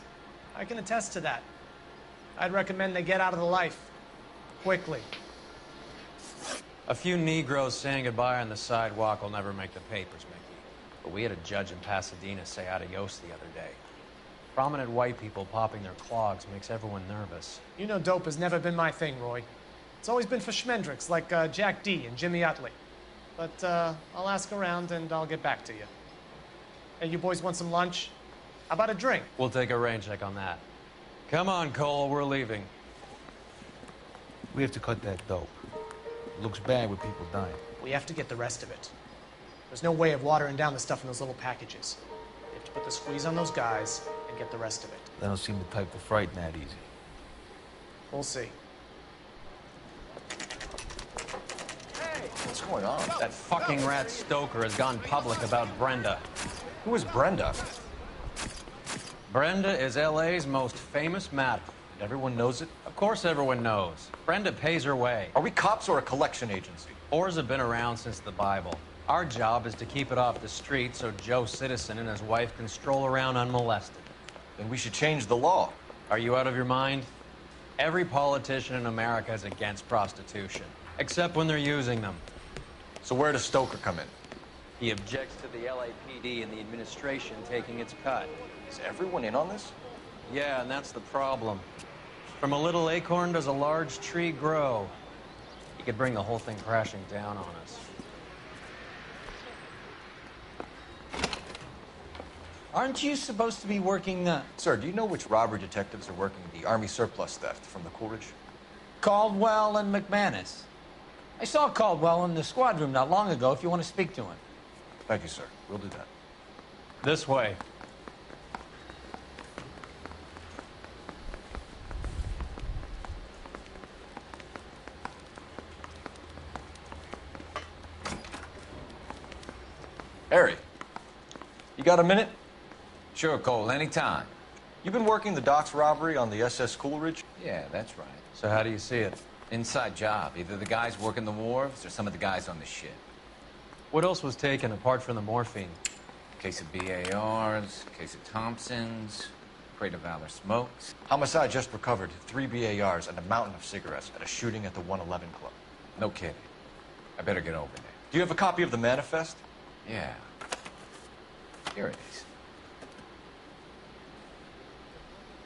I can attest to that. I'd recommend they get out of the life. Quickly. A few Negroes saying goodbye on the sidewalk will never make the papers, Mickey. But we had a judge in Pasadena say adios the other day. Prominent white people popping their clogs makes everyone nervous. You know dope has never been my thing, Roy. It's always been for schmendricks like Jack D. and Jimmy Utley. But I'll ask around and I'll get back to you. Hey, you boys want some lunch? How about a drink? We'll take a rain check on that. Come on, Cole, we're leaving. We have to cut that dope. It looks bad with people dying. We have to get the rest of it. There's no way of watering down the stuff in those little packages. We have to put the squeeze on those guys and get the rest of it. They don't seem the type to frighten that easy. We'll see. What's going on? That fucking rat Stoker has gone public about Brenda. Who is Brenda? Brenda is L.A.'s most famous madam. Everyone knows it? Of course everyone knows. Brenda pays her way. Are we cops or a collection agency? Whores have been around since the Bible. Our job is to keep it off the street so Joe Citizen and his wife can stroll around unmolested. Then we should change the law. Are you out of your mind? Every politician in America is against prostitution, except when they're using them. So where does Stoker come in? He objects to the LAPD and the administration taking its cut. Is everyone in on this? Yeah, and that's the problem. From a little acorn does a large tree grow. He could bring the whole thing crashing down on us. Aren't you supposed to be working the... Sir, do you know which robbery detectives are working the Army surplus theft from the Coolidge? Caldwell and McManus. I saw Caldwell in the squad room not long ago if you want to speak to him. Thank you, sir. We'll do that. This way. Harry, you got a minute? Sure, Cole, anytime. You've been working the docks robbery on the SS Coleridge? Yeah, that's right. So how do you see it? Inside job. Either the guys working the wharves or some of the guys on the ship. What else was taken apart from the morphine? Case of BARs, case of Thompsons, crate of Valor smokes. Homicide just recovered 3 BARs and a mountain of cigarettes at a shooting at the 111 Club. No kidding. I better get over there. Do you have a copy of the manifest? Yeah. Here it is.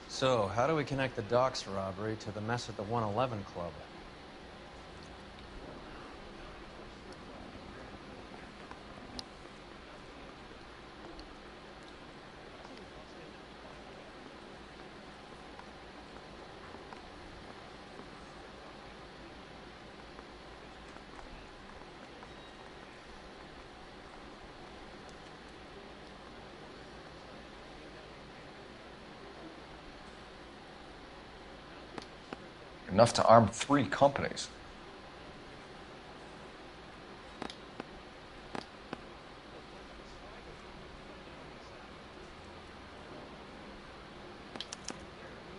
So, how do we connect the docks robbery to the mess at the 111 Club? Enough to arm 3 companies.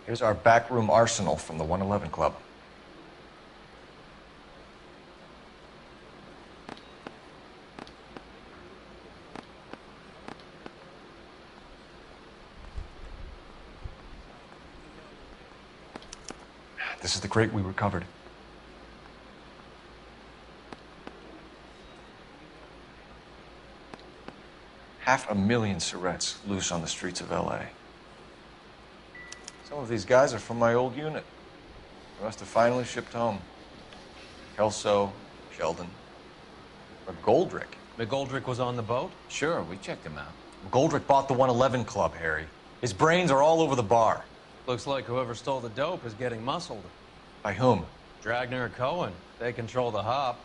Here's our backroom arsenal from the 111 Club. This is the crate we recovered. Half a million cigarettes loose on the streets of L.A. Some of these guys are from my old unit. They must have finally shipped home. Kelso, Sheldon, McGoldrick. McGoldrick was on the boat? Sure, we checked him out. McGoldrick bought the 111 Club, Harry. His brains are all over the bar. Looks like whoever stole the dope is getting muscled. By whom? Dragner or Cohen. They control the hop.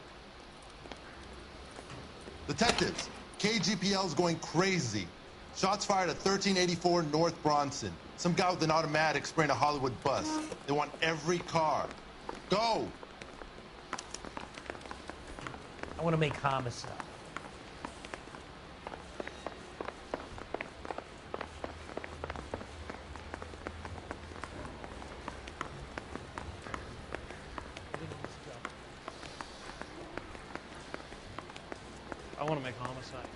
Detectives, KGPL's going crazy. Shots fired at 1384 North Bronson. Some guy with an automatic spraying a Hollywood bus. They want every car. Go! I want to make homicide. I want to make homicide.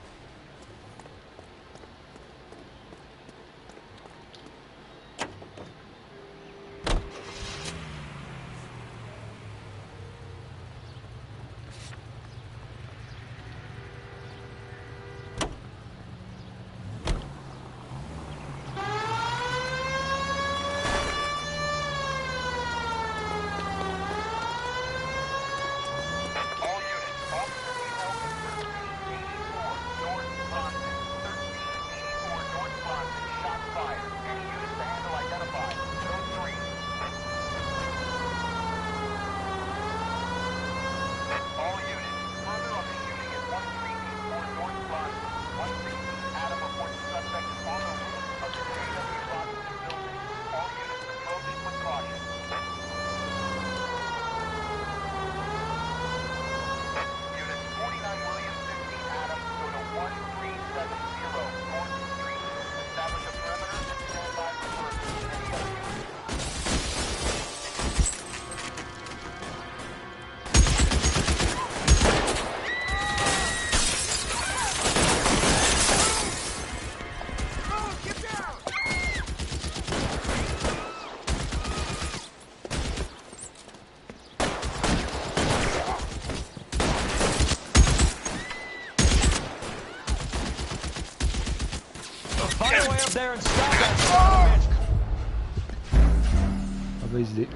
There and stop that bitch. Mauvaise idée.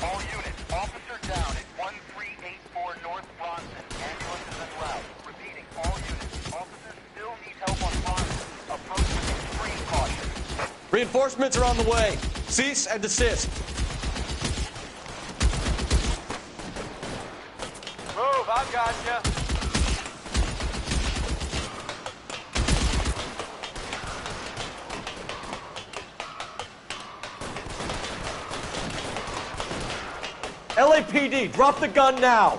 All units, officer down at 1384 North Bronson. Ambulance is en route. Repeating, all units, officers still need help on Bronson. Approach with extreme caution. Reinforcements are on the way. Cease and desist. Move, I've got you. LAPD, drop the gun now!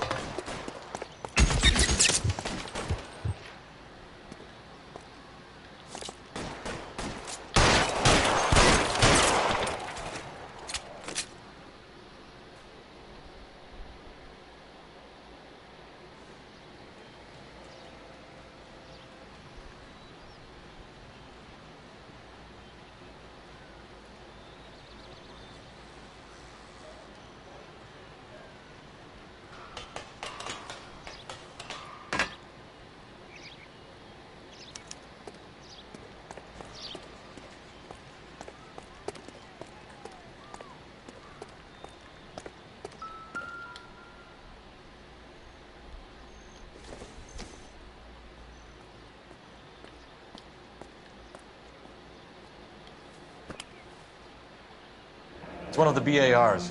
It's one of the BARs.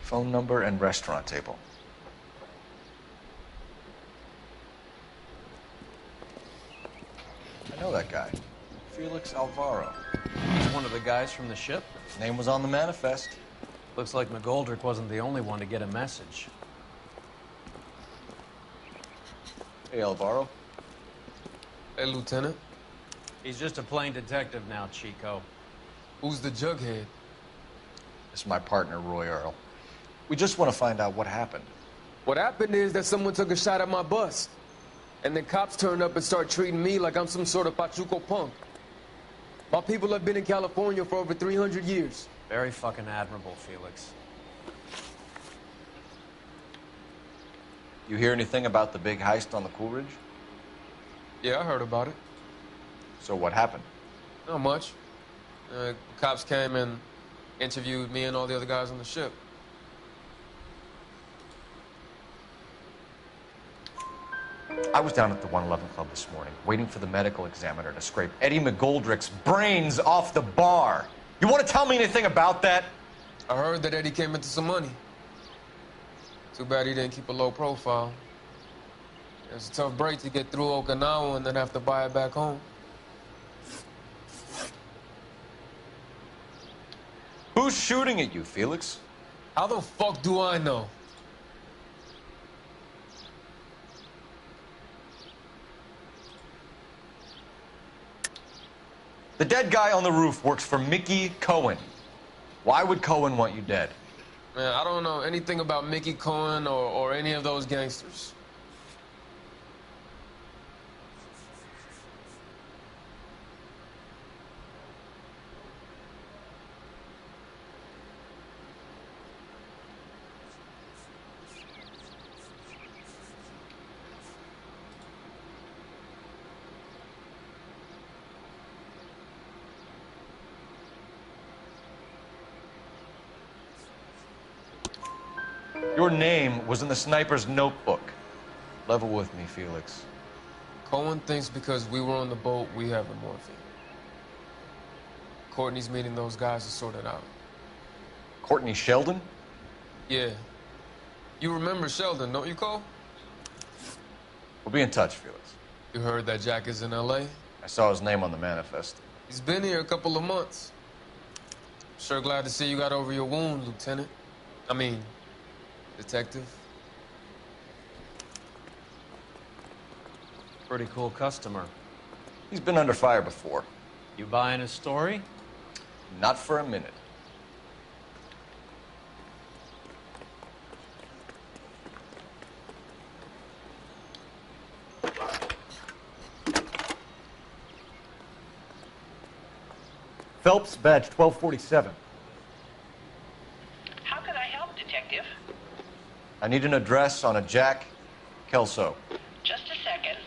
Phone number and restaurant table. I know that guy. Felix Alvaro. He's one of the guys from the ship? His name was on the manifest. Looks like McGoldrick wasn't the only one to get a message. Hey, Alvaro. Hey, Lieutenant. He's just a plain detective now, Chico. Who's the jughead? This is my partner, Roy Earl. We just want to find out what happened. What happened is that someone took a shot at my bus. And then cops turned up and started treating me like I'm some sort of Pachuco punk. My people have been in California for over 300 years. Very fucking admirable, Felix. You hear anything about the big heist on the Coolidge? Yeah, I heard about it. So what happened? Not much. Cops came and interviewed me and all the other guys on the ship. I was down at the 111 Club this morning, waiting for the medical examiner to scrape Eddie McGoldrick's brains off the bar. You want to tell me anything about that? I heard that Eddie came into some money. Too bad he didn't keep a low profile. It's a tough break to get through Okinawa and then have to buy it back home. Who's shooting at you, Felix? How the fuck do I know? The dead guy on the roof works for Mickey Cohen. Why would Cohen want you dead? Man, I don't know anything about Mickey Cohen or any of those gangsters. Your name was in the sniper's notebook. Level with me, Felix. Cohen thinks because we were on the boat, we have the morphine. Courtney's meeting those guys to sort it out. Courtney Sheldon? Yeah. You remember Sheldon, don't you, Cole? We'll be in touch, Felix. You heard that Jack is in L.A.? I saw his name on the manifest. He's been here a couple of months. Sure glad to see you got over your wound, Lieutenant. I mean, Detective. Pretty cool customer. He's been under fire before. You buying his story? Not for a minute. Phelps, badge 1247. How can I help, Detective? I need an address on a Jack Kelso. Just a second.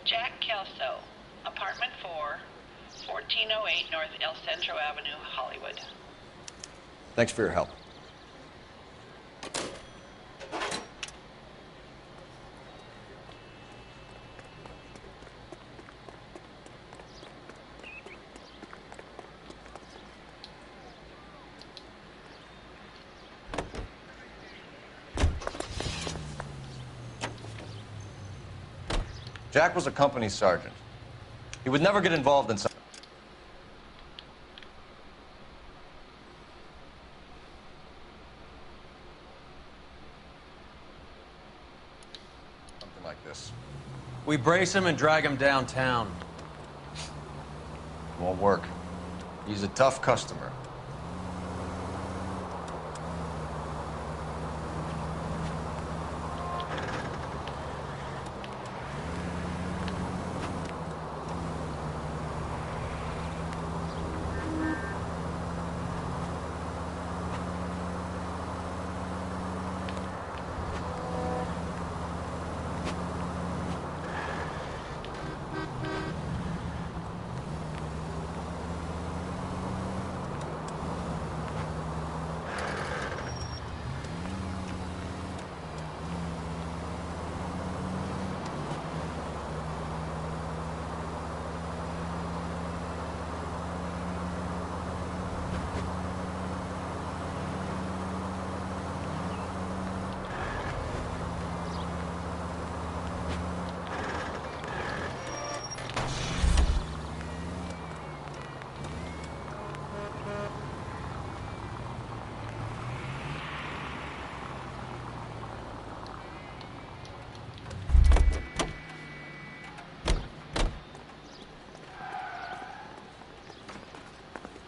Jack Kelso, apartment 4, 1408 North El Centro Avenue, Hollywood. Thanks for your help. Jack was a company sergeant. He would never get involved in something like this. We brace him and drag him downtown. Won't work. He's a tough customer.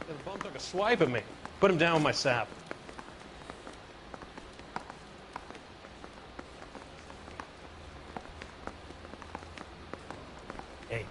The bum took a swipe at me. Put him down with my sap. Hey.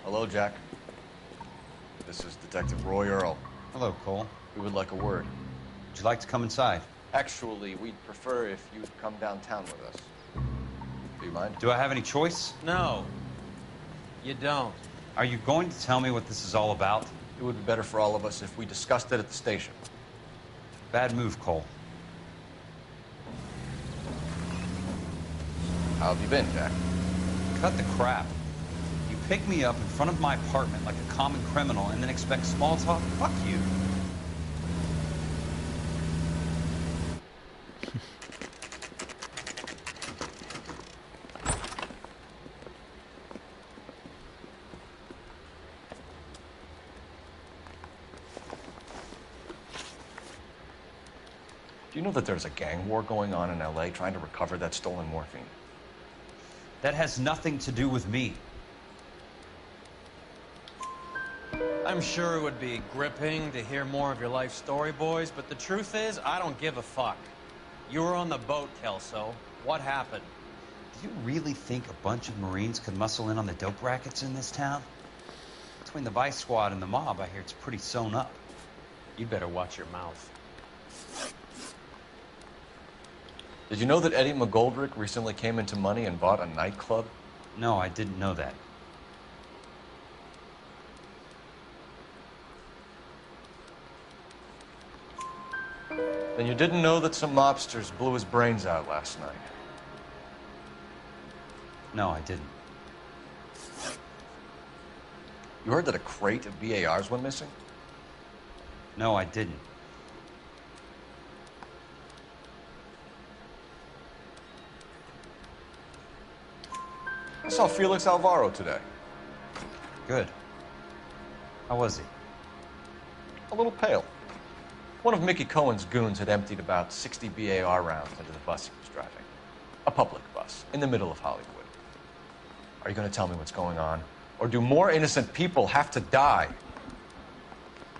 Hello, Jack. This is Detective Roy Earl. Hello, Cole. We would like a word. Would you like to come inside? Actually, we'd prefer if you'd come downtown with us. Do you mind? Do I have any choice? No. You don't. Are you going to tell me what this is all about? It would be better for all of us if we discussed it at the station. Bad move, Cole. How have you been, Jack? Cut the crap. You pick me up in front of my apartment like a common criminal and then expect small talk? Fuck you. Do you know that there's a gang war going on in L.A. trying to recover that stolen morphine? That has nothing to do with me. I'm sure it would be gripping to hear more of your life story, boys, but the truth is, I don't give a fuck. You were on the boat, Kelso. What happened? Do you really think a bunch of Marines could muscle in on the dope rackets in this town? Between the Vice Squad and the mob, I hear it's pretty sewn up. You'd better watch your mouth. Did you know that Eddie McGoldrick recently came into money and bought a nightclub? No, I didn't know that. Then you didn't know that some mobsters blew his brains out last night? No, I didn't. You heard that a crate of BARs went missing? No, I didn't. I saw Felix Alvaro today. Good. How was he? A little pale. One of Mickey Cohen's goons had emptied about 60 BAR rounds into the bus he was driving. A public bus, in the middle of Hollywood. Are you going to tell me what's going on? Or do more innocent people have to die?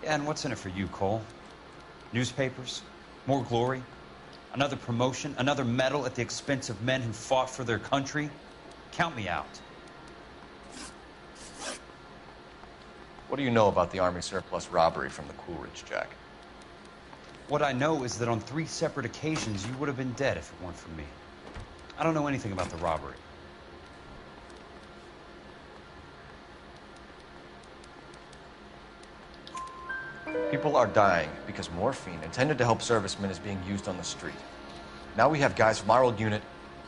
Yeah, and what's in it for you, Cole? Newspapers? More glory? Another promotion? Another medal at the expense of men who fought for their country? Count me out. What do you know about the Army surplus robbery from the Coolidge, Jack? What I know is that on 3 separate occasions, you would have been dead if it weren't for me. I don't know anything about the robbery. People are dying because morphine intended to help servicemen is being used on the street. Now we have guys from our old unit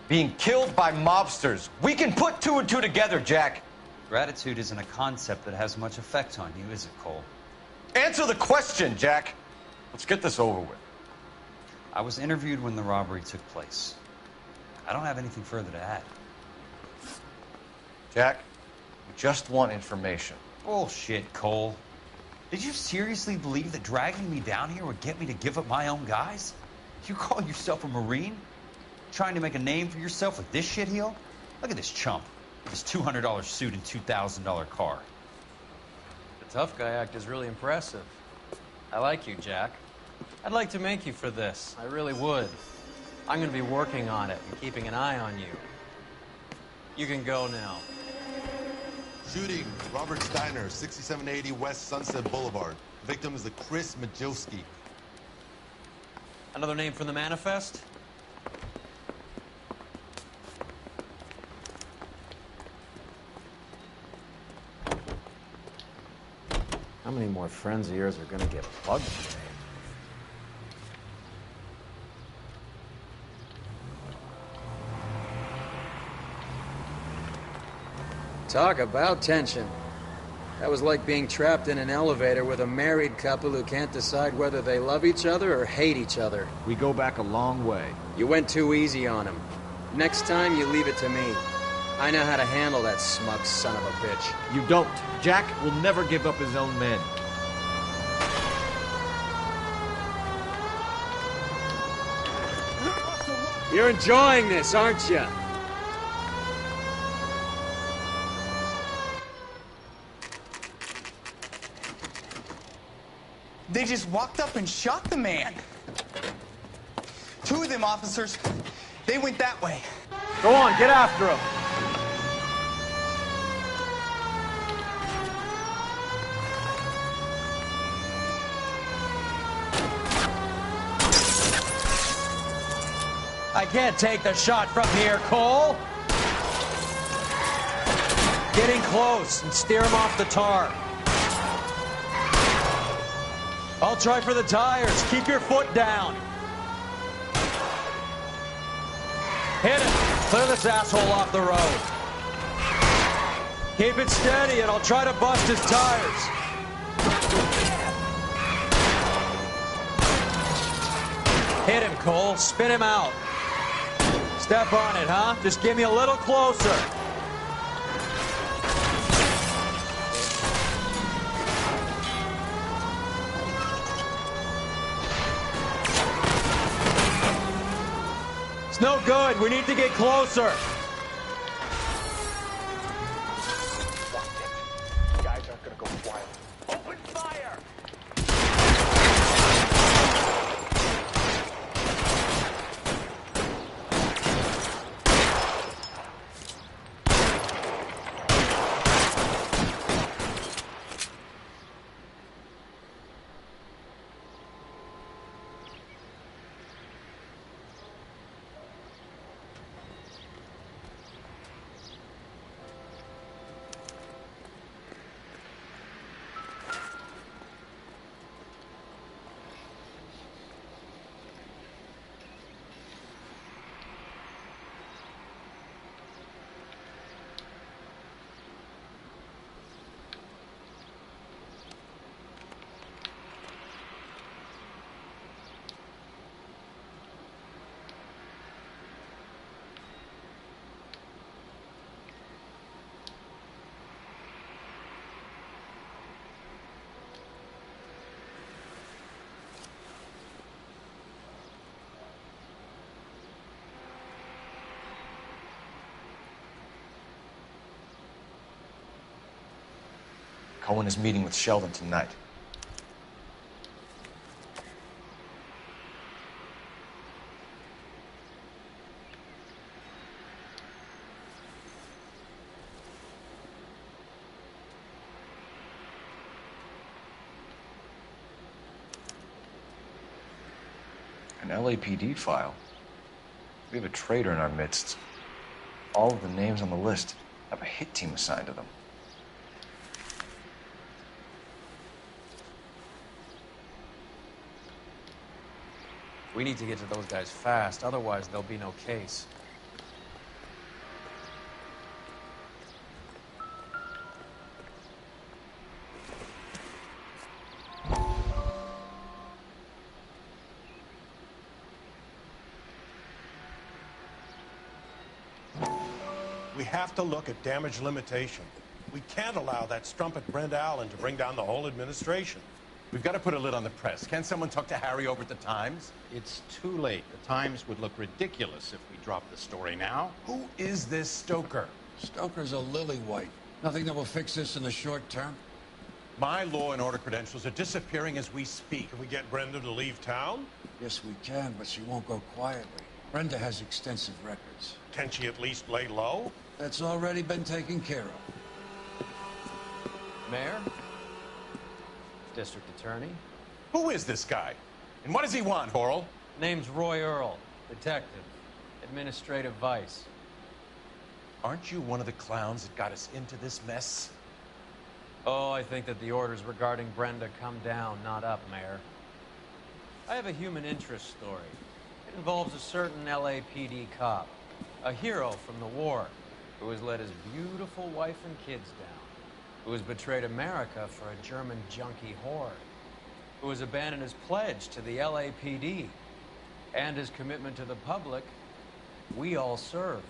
being killed by mobsters. We can put 2 and 2 together, Jack. Gratitude isn't a concept that has much effect on you, is it, Cole? Answer the question, Jack. Let's get this over with. I was interviewed when the robbery took place. I don't have anything further to add. Jack, we just want information. Bullshit, Cole. Did you seriously believe that dragging me down here would get me to give up my own guys? You call yourself a Marine? Trying to make a name for yourself with this shitheel? Look at this chump. With his $200 suit and $2,000 car. The tough guy act is really impressive. I like you, Jack. I'd like to make you for this. I really would. I'm going to be working on it and keeping an eye on you. You can go now. Shooting, Robert Steiner, 6780 West Sunset Boulevard. Victim is the Chris Majowski. Another name from the manifest? How many more friends of yours are going to get plugged today? Talk about tension. That was like being trapped in an elevator with a married couple who can't decide whether they love each other or hate each other. We go back a long way. You went too easy on him. Next time, you leave it to me. I know how to handle that smug son of a bitch. You don't. Jack will never give up his own men. You're enjoying this, aren't you? They just walked up and shot the man. 2 of them officers, they went that way. Go on, get after him. I can't take the shot from here, Cole. Getting close and steer him off the tar. I'll try for the tires. Keep your foot down. Hit him. Clear this asshole off the road. Keep it steady and I'll try to bust his tires. Hit him, Cole. Spin him out. Step on it, huh? Just give me a little closer. It's no good. We need to get closer. Guys aren't gonna go wild. Open fire! Cohen is meeting with Sheldon tonight. An LAPD file. We have a traitor in our midst. All of the names on the list have a hit team assigned to them. We need to get to those guys fast, otherwise there'll be no case. We have to look at damage limitation. We can't allow that strumpet Brent Allen to bring down the whole administration. We've got to put a lid on the press. Can someone talk to Harry over at the Times? It's too late. The Times would look ridiculous if we dropped the story now. Who is this Stoker? Stoker's a lily-white. Nothing that will fix this in the short term. My law and order credentials are disappearing as we speak. Can we get Brenda to leave town? Yes, we can, but she won't go quietly. Brenda has extensive records. Can she at least lay low? That's already been taken care of. Mayor? District Attorney? Who is this guy? And what does he want, Horrell? Name's Roy Earl, detective, administrative vice. Aren't you one of the clowns that got us into this mess? Oh, I think that the orders regarding Brenda come down, not up, Mayor. I have a human interest story. It involves a certain LAPD cop, a hero from the war, who has let his beautiful wife and kids down, who has betrayed America for a German junkie horde, who has abandoned his pledge to the LAPD and his commitment to the public we all served.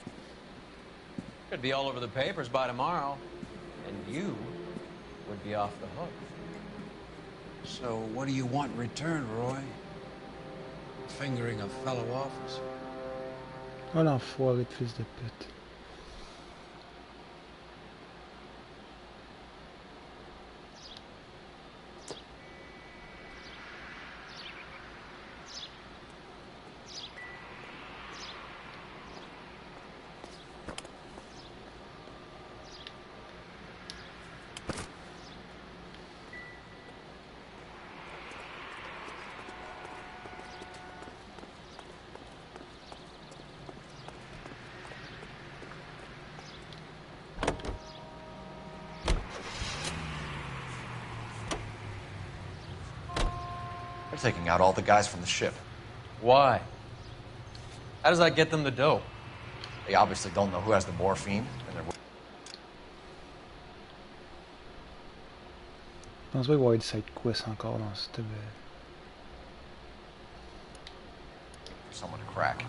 Could be all over the papers by tomorrow, and you would be off the hook. So what do you want in return, Roy? Fingering a fellow officer? Oh l'enfoiré de fils de pute. They're taking out all the guys from the ship. Why? How does that get them the dope? They obviously don't know who has the morphine, and they're... Je pense pas qu'il va y avoir du side quest encore dans cette... Someone to crack.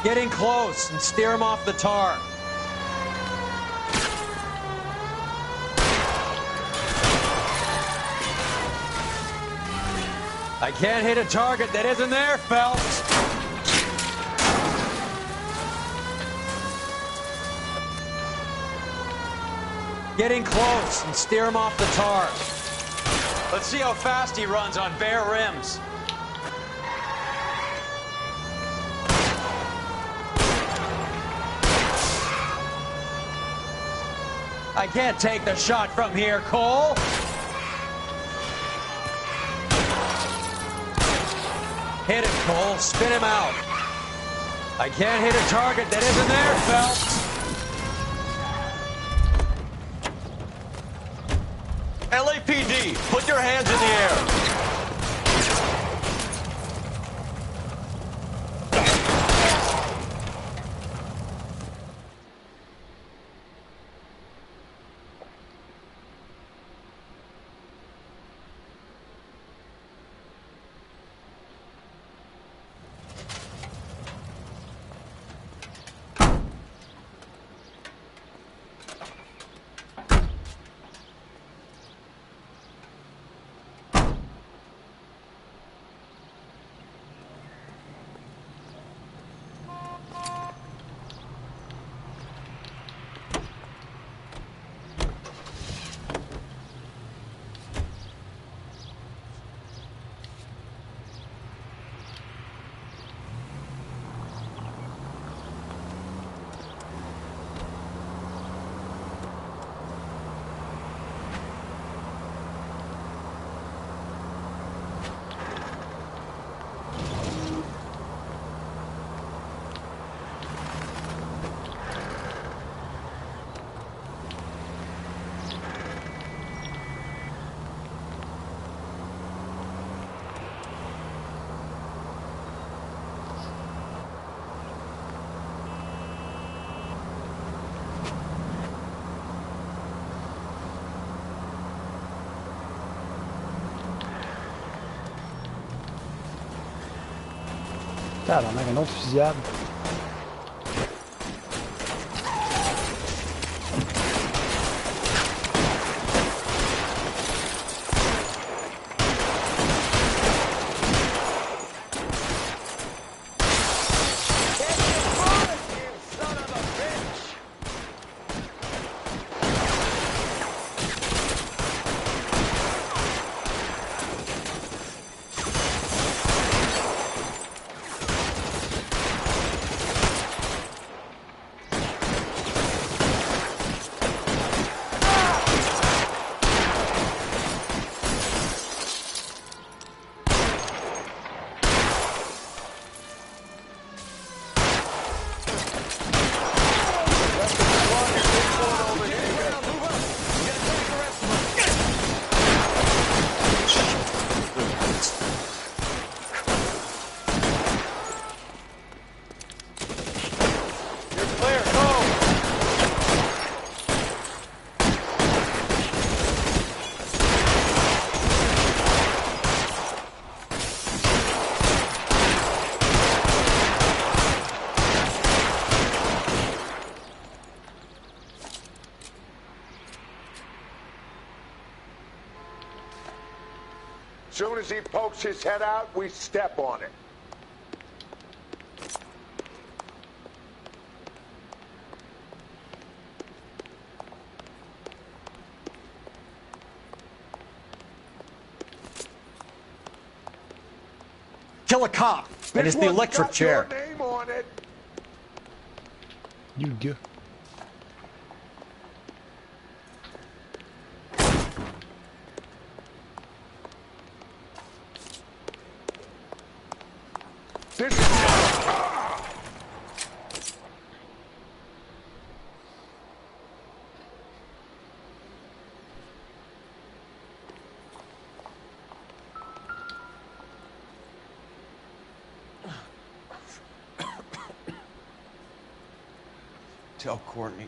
Getting close and steer him off the tar. I can't hit a target that isn't there, Phelps. Getting close and steer him off the tar. Let's see how fast he runs on bare rims. I can't take the shot from here, Cole. Hit him, Cole. Spin him out. I can't hit a target that isn't there, Phelps. LAPD, put your hands in the air. Tabarnak, un autre fusillade. Soon as he pokes his head out, we step on it. Kill a cop, and it's the electric chair. Your name on it. You go. This is... Tell Courtney.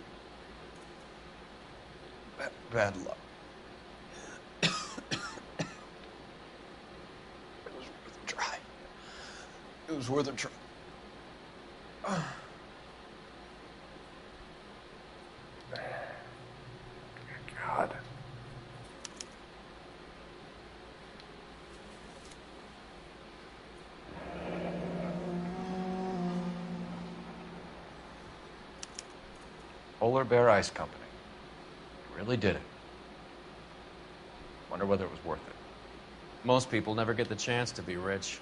Bad luck. It was worth a try. It was worth a try. God. Polar Bear Ice Company. Really did it. Wonder whether it was worth it. Most people never get the chance to be rich.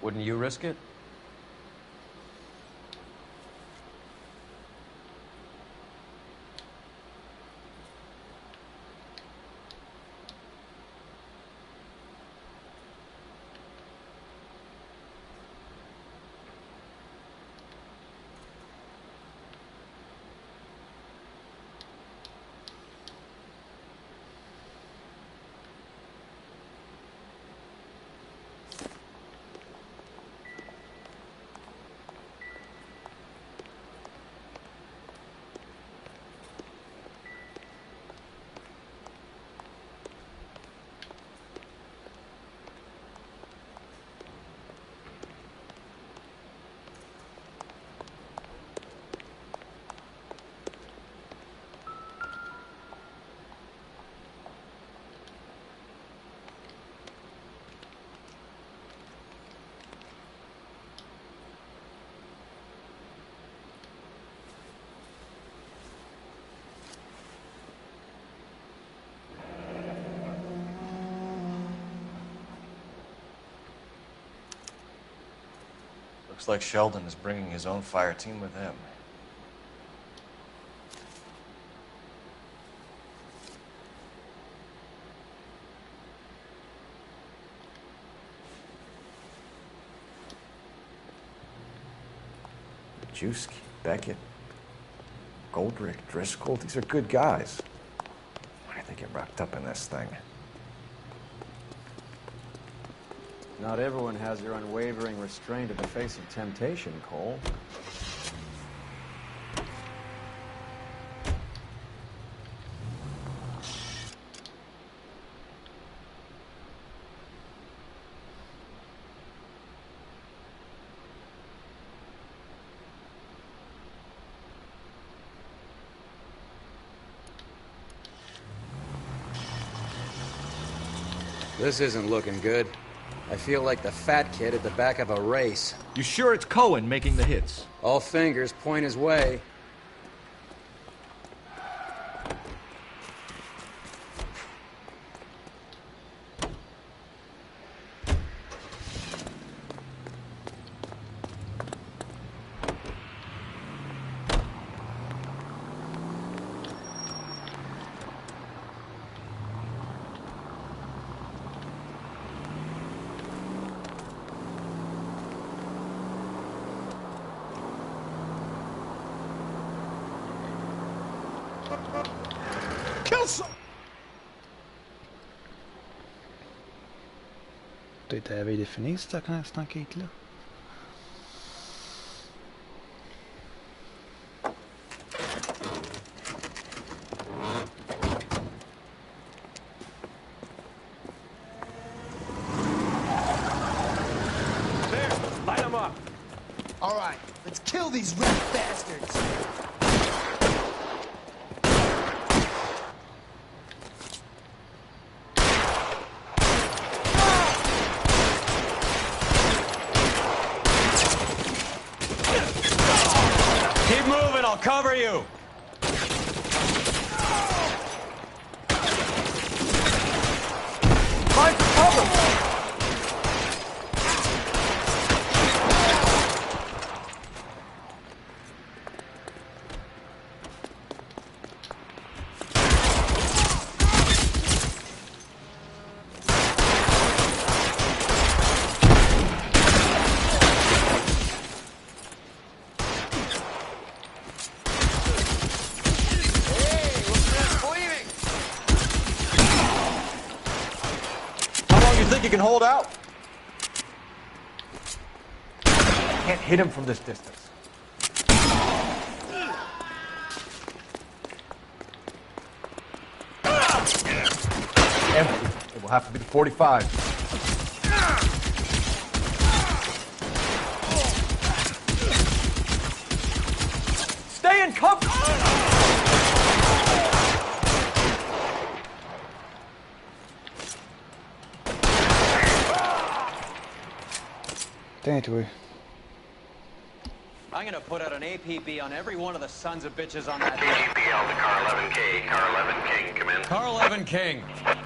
Wouldn't you risk it? Looks like Sheldon is bringing his own fire team with him. Juski, Beckett, Goldrick, Driscoll, these are good guys. Why did they get wrapped up in this thing? Not everyone has your unwavering restraint in the face of temptation, Cole. This isn't looking good. I feel like the fat kid at the back of a race. You sure it's Cohen making the hits? All fingers point his way. Peut-être avait défini cette enquête-là. There, light them up. All right, let's kill these rat bastards. Keep moving, I'll cover you! Find some cover! You can hold out. Can't hit him from this distance. Empty. It will have to be the 45. Stay in cover. Tentui. I'm gonna put out an APB on every one of the sons of bitches on that. KGPL to car 11K. Car 11 King, come in. Car 11 King.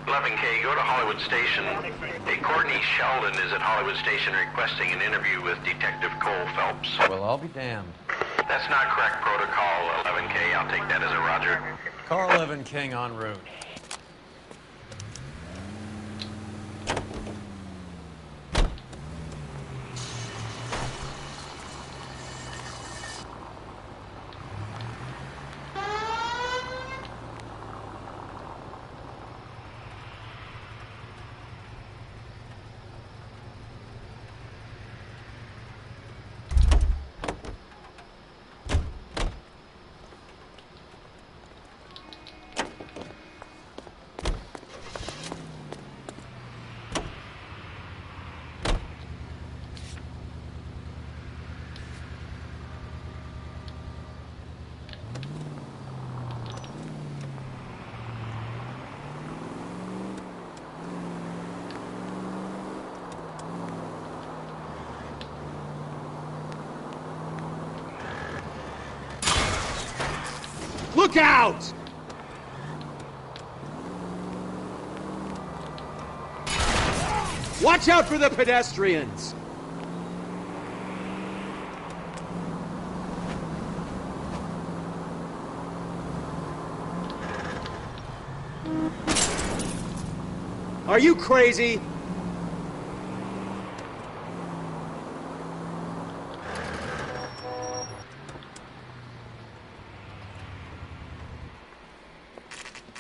11K, go to Hollywood Station. Hey, Courtney Sheldon is at Hollywood Station requesting an interview with Detective Cole Phelps. Well, I'll be damned. That's not correct protocol, 11K. I'll take that as a roger. Car 11 King en route. Look out! Watch out for the pedestrians! Are you crazy?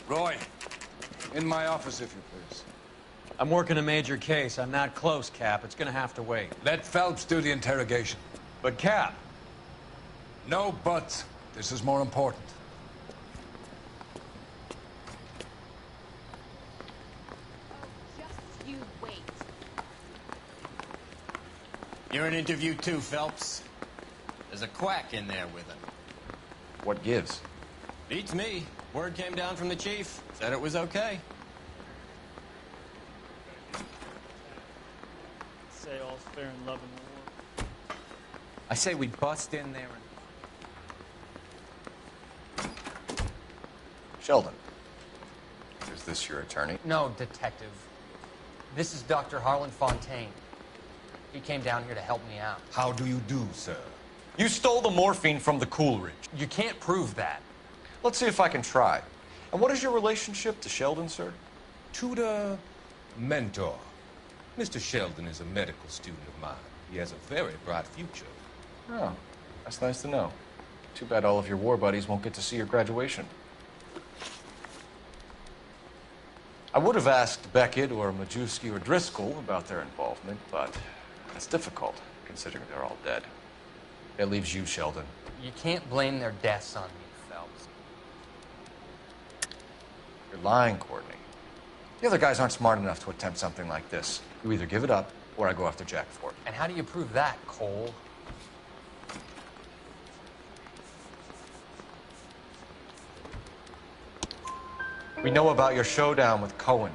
Roy, in my office, if you please. I'm working a major case. I'm not close, Cap. It's gonna have to wait. Let Phelps do the interrogation. But, Cap... No buts. This is more important. Just you wait. You're in interview too, Phelps. There's a quack in there with him. What gives? Beats me. Word came down from the chief. Said it was okay. Say all's fair in love and war. I say we bust in there and... Sheldon, is this your attorney? No, detective. This is Dr. Harlan Fontaine. He came down here to help me out. How do you do, sir? You stole the morphine from the Coolidge. You can't prove that. Let's see if I can try. And what is your relationship to Sheldon, sir? Tutor, mentor. Mr. Sheldon is a medical student of mine. He has a very bright future. Oh, that's nice to know. Too bad all of your war buddies won't get to see your graduation. I would have asked Beckett or Majewski or Driscoll about their involvement, but that's difficult, considering they're all dead. That leaves you, Sheldon. You can't blame their deaths on me, Phelps. You're lying, Courtney. The other guys aren't smart enough to attempt something like this. You either give it up, or I go after Jack for it. And how do you prove that, Cole? We know about your showdown with Cohen.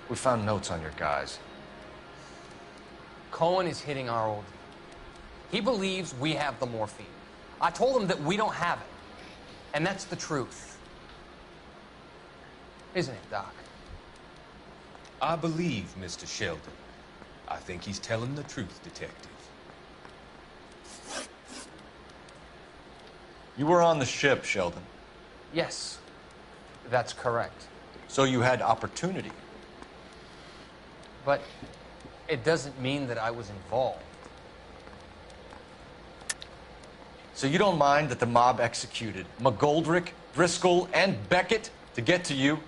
We found notes on your guys. Cohen is hitting our old deal. He believes we have the morphine. I told him that we don't have it. And that's the truth. Isn't it, Doc? I believe Mr. Sheldon. I think he's telling the truth, detective. You were on the ship, Sheldon. Yes, that's correct. So you had opportunity. But it doesn't mean that I was involved. So you don't mind that the mob executed McGoldrick, Driscoll, and Beckett to get to you?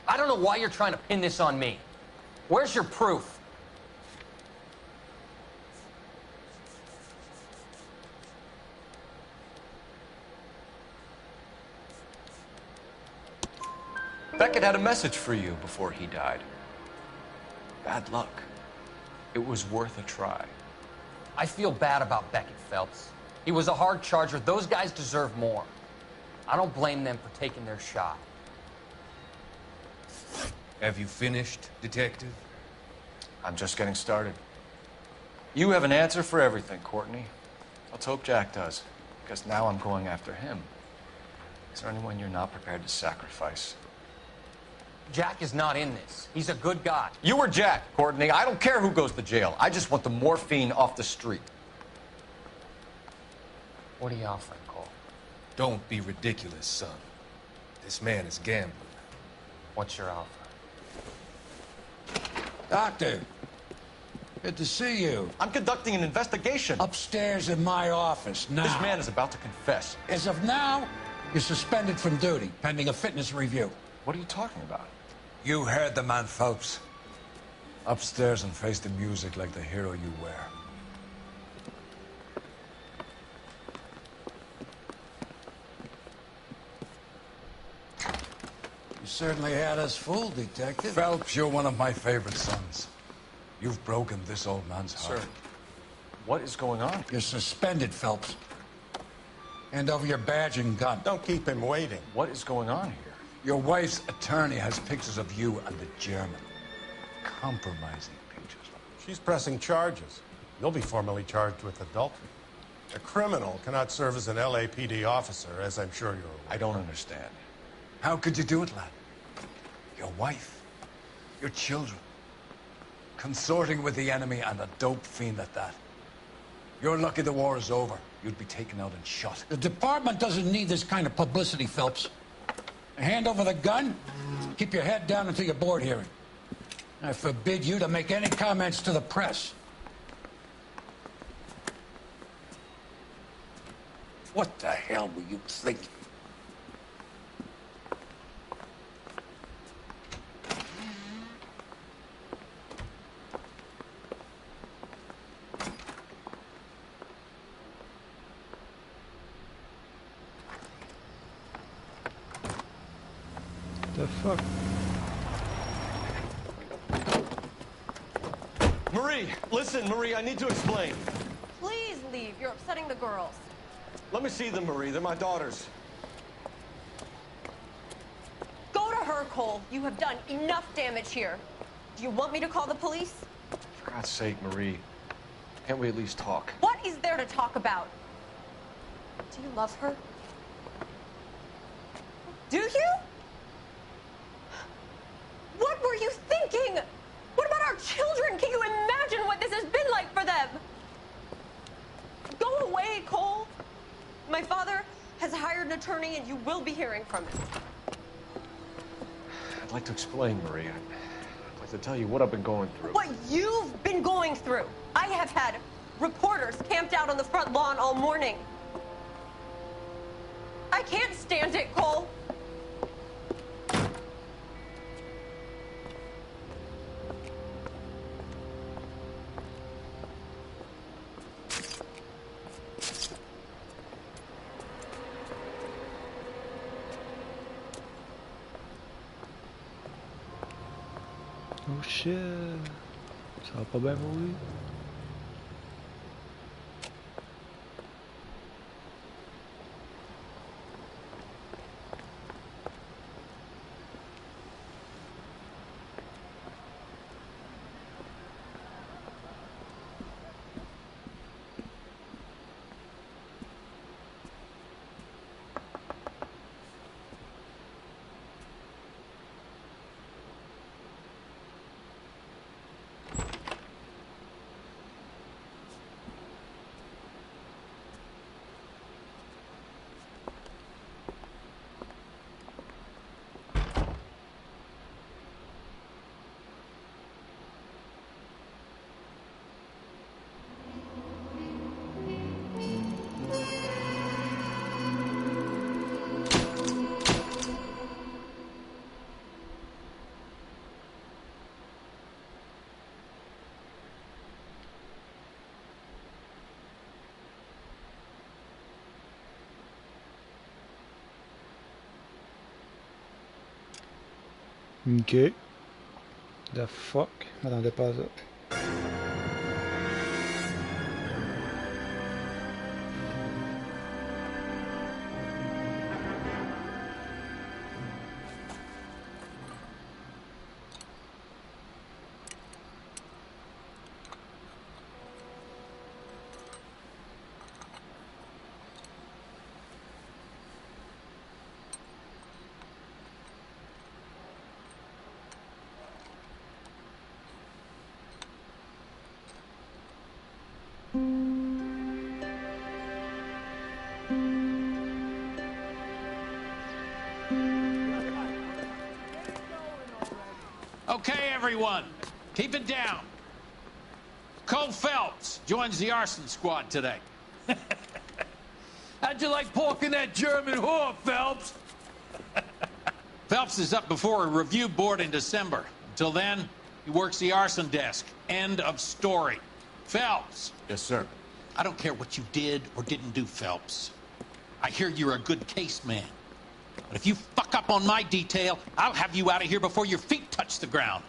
I don't know why you're trying to pin this on me. Where's your proof? Beckett had a message for you before he died. Bad luck. It was worth a try. I feel bad about Beckett, Phelps. He was a hard charger. Those guys deserve more. I don't blame them for taking their shot. Have you finished, detective? I'm just getting started. You have an answer for everything, Courtney. Let's hope Jack does, because now I'm going after him. Is there anyone you're not prepared to sacrifice? Jack is not in this. He's a good guy. You or Jack, Courtney. I don't care who goes to jail. I just want the morphine off the street. What are you offering, Cole? Don't be ridiculous, son. This man is gambling. What's your offer? Doctor, good to see you. I'm conducting an investigation. Upstairs in my office, now. This man is about to confess. As of now, you're suspended from duty, pending a fitness review. What are you talking about? You heard the man, Phelps. Upstairs and face the music like the hero you were. You certainly had us fooled, Detective. Phelps, you're one of my favorite sons. You've broken this old man's heart. Sir, what is going on? You're suspended, Phelps. Hand over your badge and gun. Don't keep him waiting. What is going on here? Your wife's attorney has pictures of you and the German. Compromising pictures. She's pressing charges. You'll be formally charged with adultery. A criminal cannot serve as an LAPD officer, as I'm sure you're aware. I don't understand. How could you do it, lad? Your wife, your children, consorting with the enemy and a dope fiend at that. You're lucky the war is over. You'd be taken out and shot. The department doesn't need this kind of publicity, Phelps. Hand over the gun, keep your head down until your board hearing. I forbid you to make any comments to the press. What the hell were you thinking? The fuck? Marie, listen, Marie, I need to explain. Please leave. You're upsetting the girls. Let me see them, Marie. They're my daughters. Go to her, Cole. You have done enough damage here. Do you want me to call the police? For God's sake, Marie. Can't we at least talk? What is there to talk about? Do you love her? Do you? What were you thinking? What about our children? Can you imagine what this has been like for them? Go away, Cole. My father has hired an attorney and you will be hearing from him. I'd like to explain, Marie. I'd like to tell you what I've been going through. What you've been going through. I have had reporters camped out on the front lawn all morning. I can't stand it, Cole. Oh shit. Ça va pas bien pour lui. Ok. The fuck? M'attendais pas à ça. Okay, everyone, keep it down. Cole Phelps joins the arson squad today. How'd you like porking that German whore, Phelps? Phelps is up before a review board in December. Until then, he works the arson desk. End of story. Phelps. Yes, sir. I don't care what you did or didn't do, Phelps. I hear you're a good case man. But if you fuck up on my detail, I'll have you out of here before your feet touch the ground.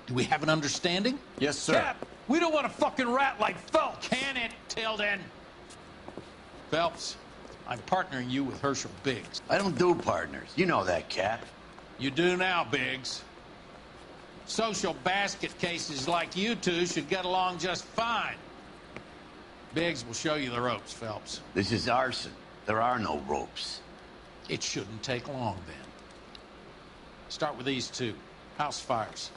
Do we have an understanding? Yes, sir. Cap, we don't want a fucking rat like Phelps. Can it, Tilden? Phelps, I'm partnering you with Herschel Biggs. I don't do partners. You know that, Cap. You do now, Biggs. Social basket cases like you two should get along just fine. Biggs will show you the ropes, Phelps. This is arson. There are no ropes. It shouldn't take long, then. Start with these two. House fires.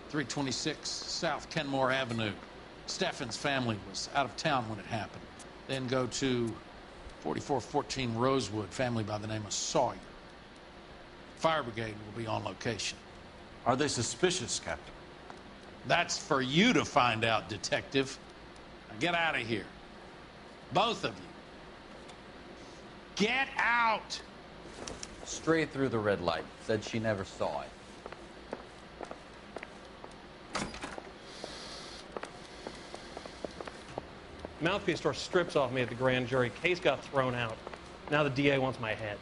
326 South Kenmore Avenue. Steffen's family was out of town when it happened. Then go to 4414 Rosewood, family by the name of Sawyer. Fire brigade will be on location. Are they suspicious, Captain? That's for you to find out, Detective. Now get out of here. Both of you. Get out! Straight through the red light. Said she never saw it. Mouthpiece store strips off me at the grand jury. Case got thrown out. Now the DA wants my head.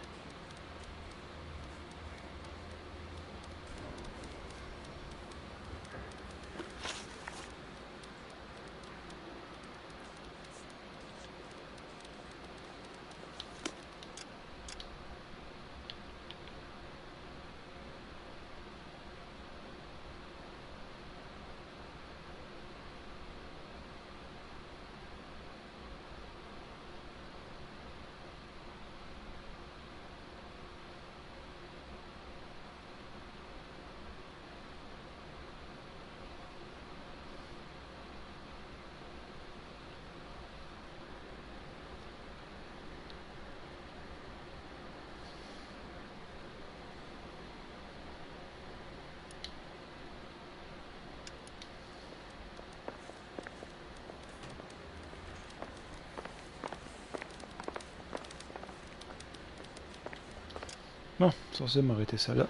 Bon, censé m'arrêter ça là.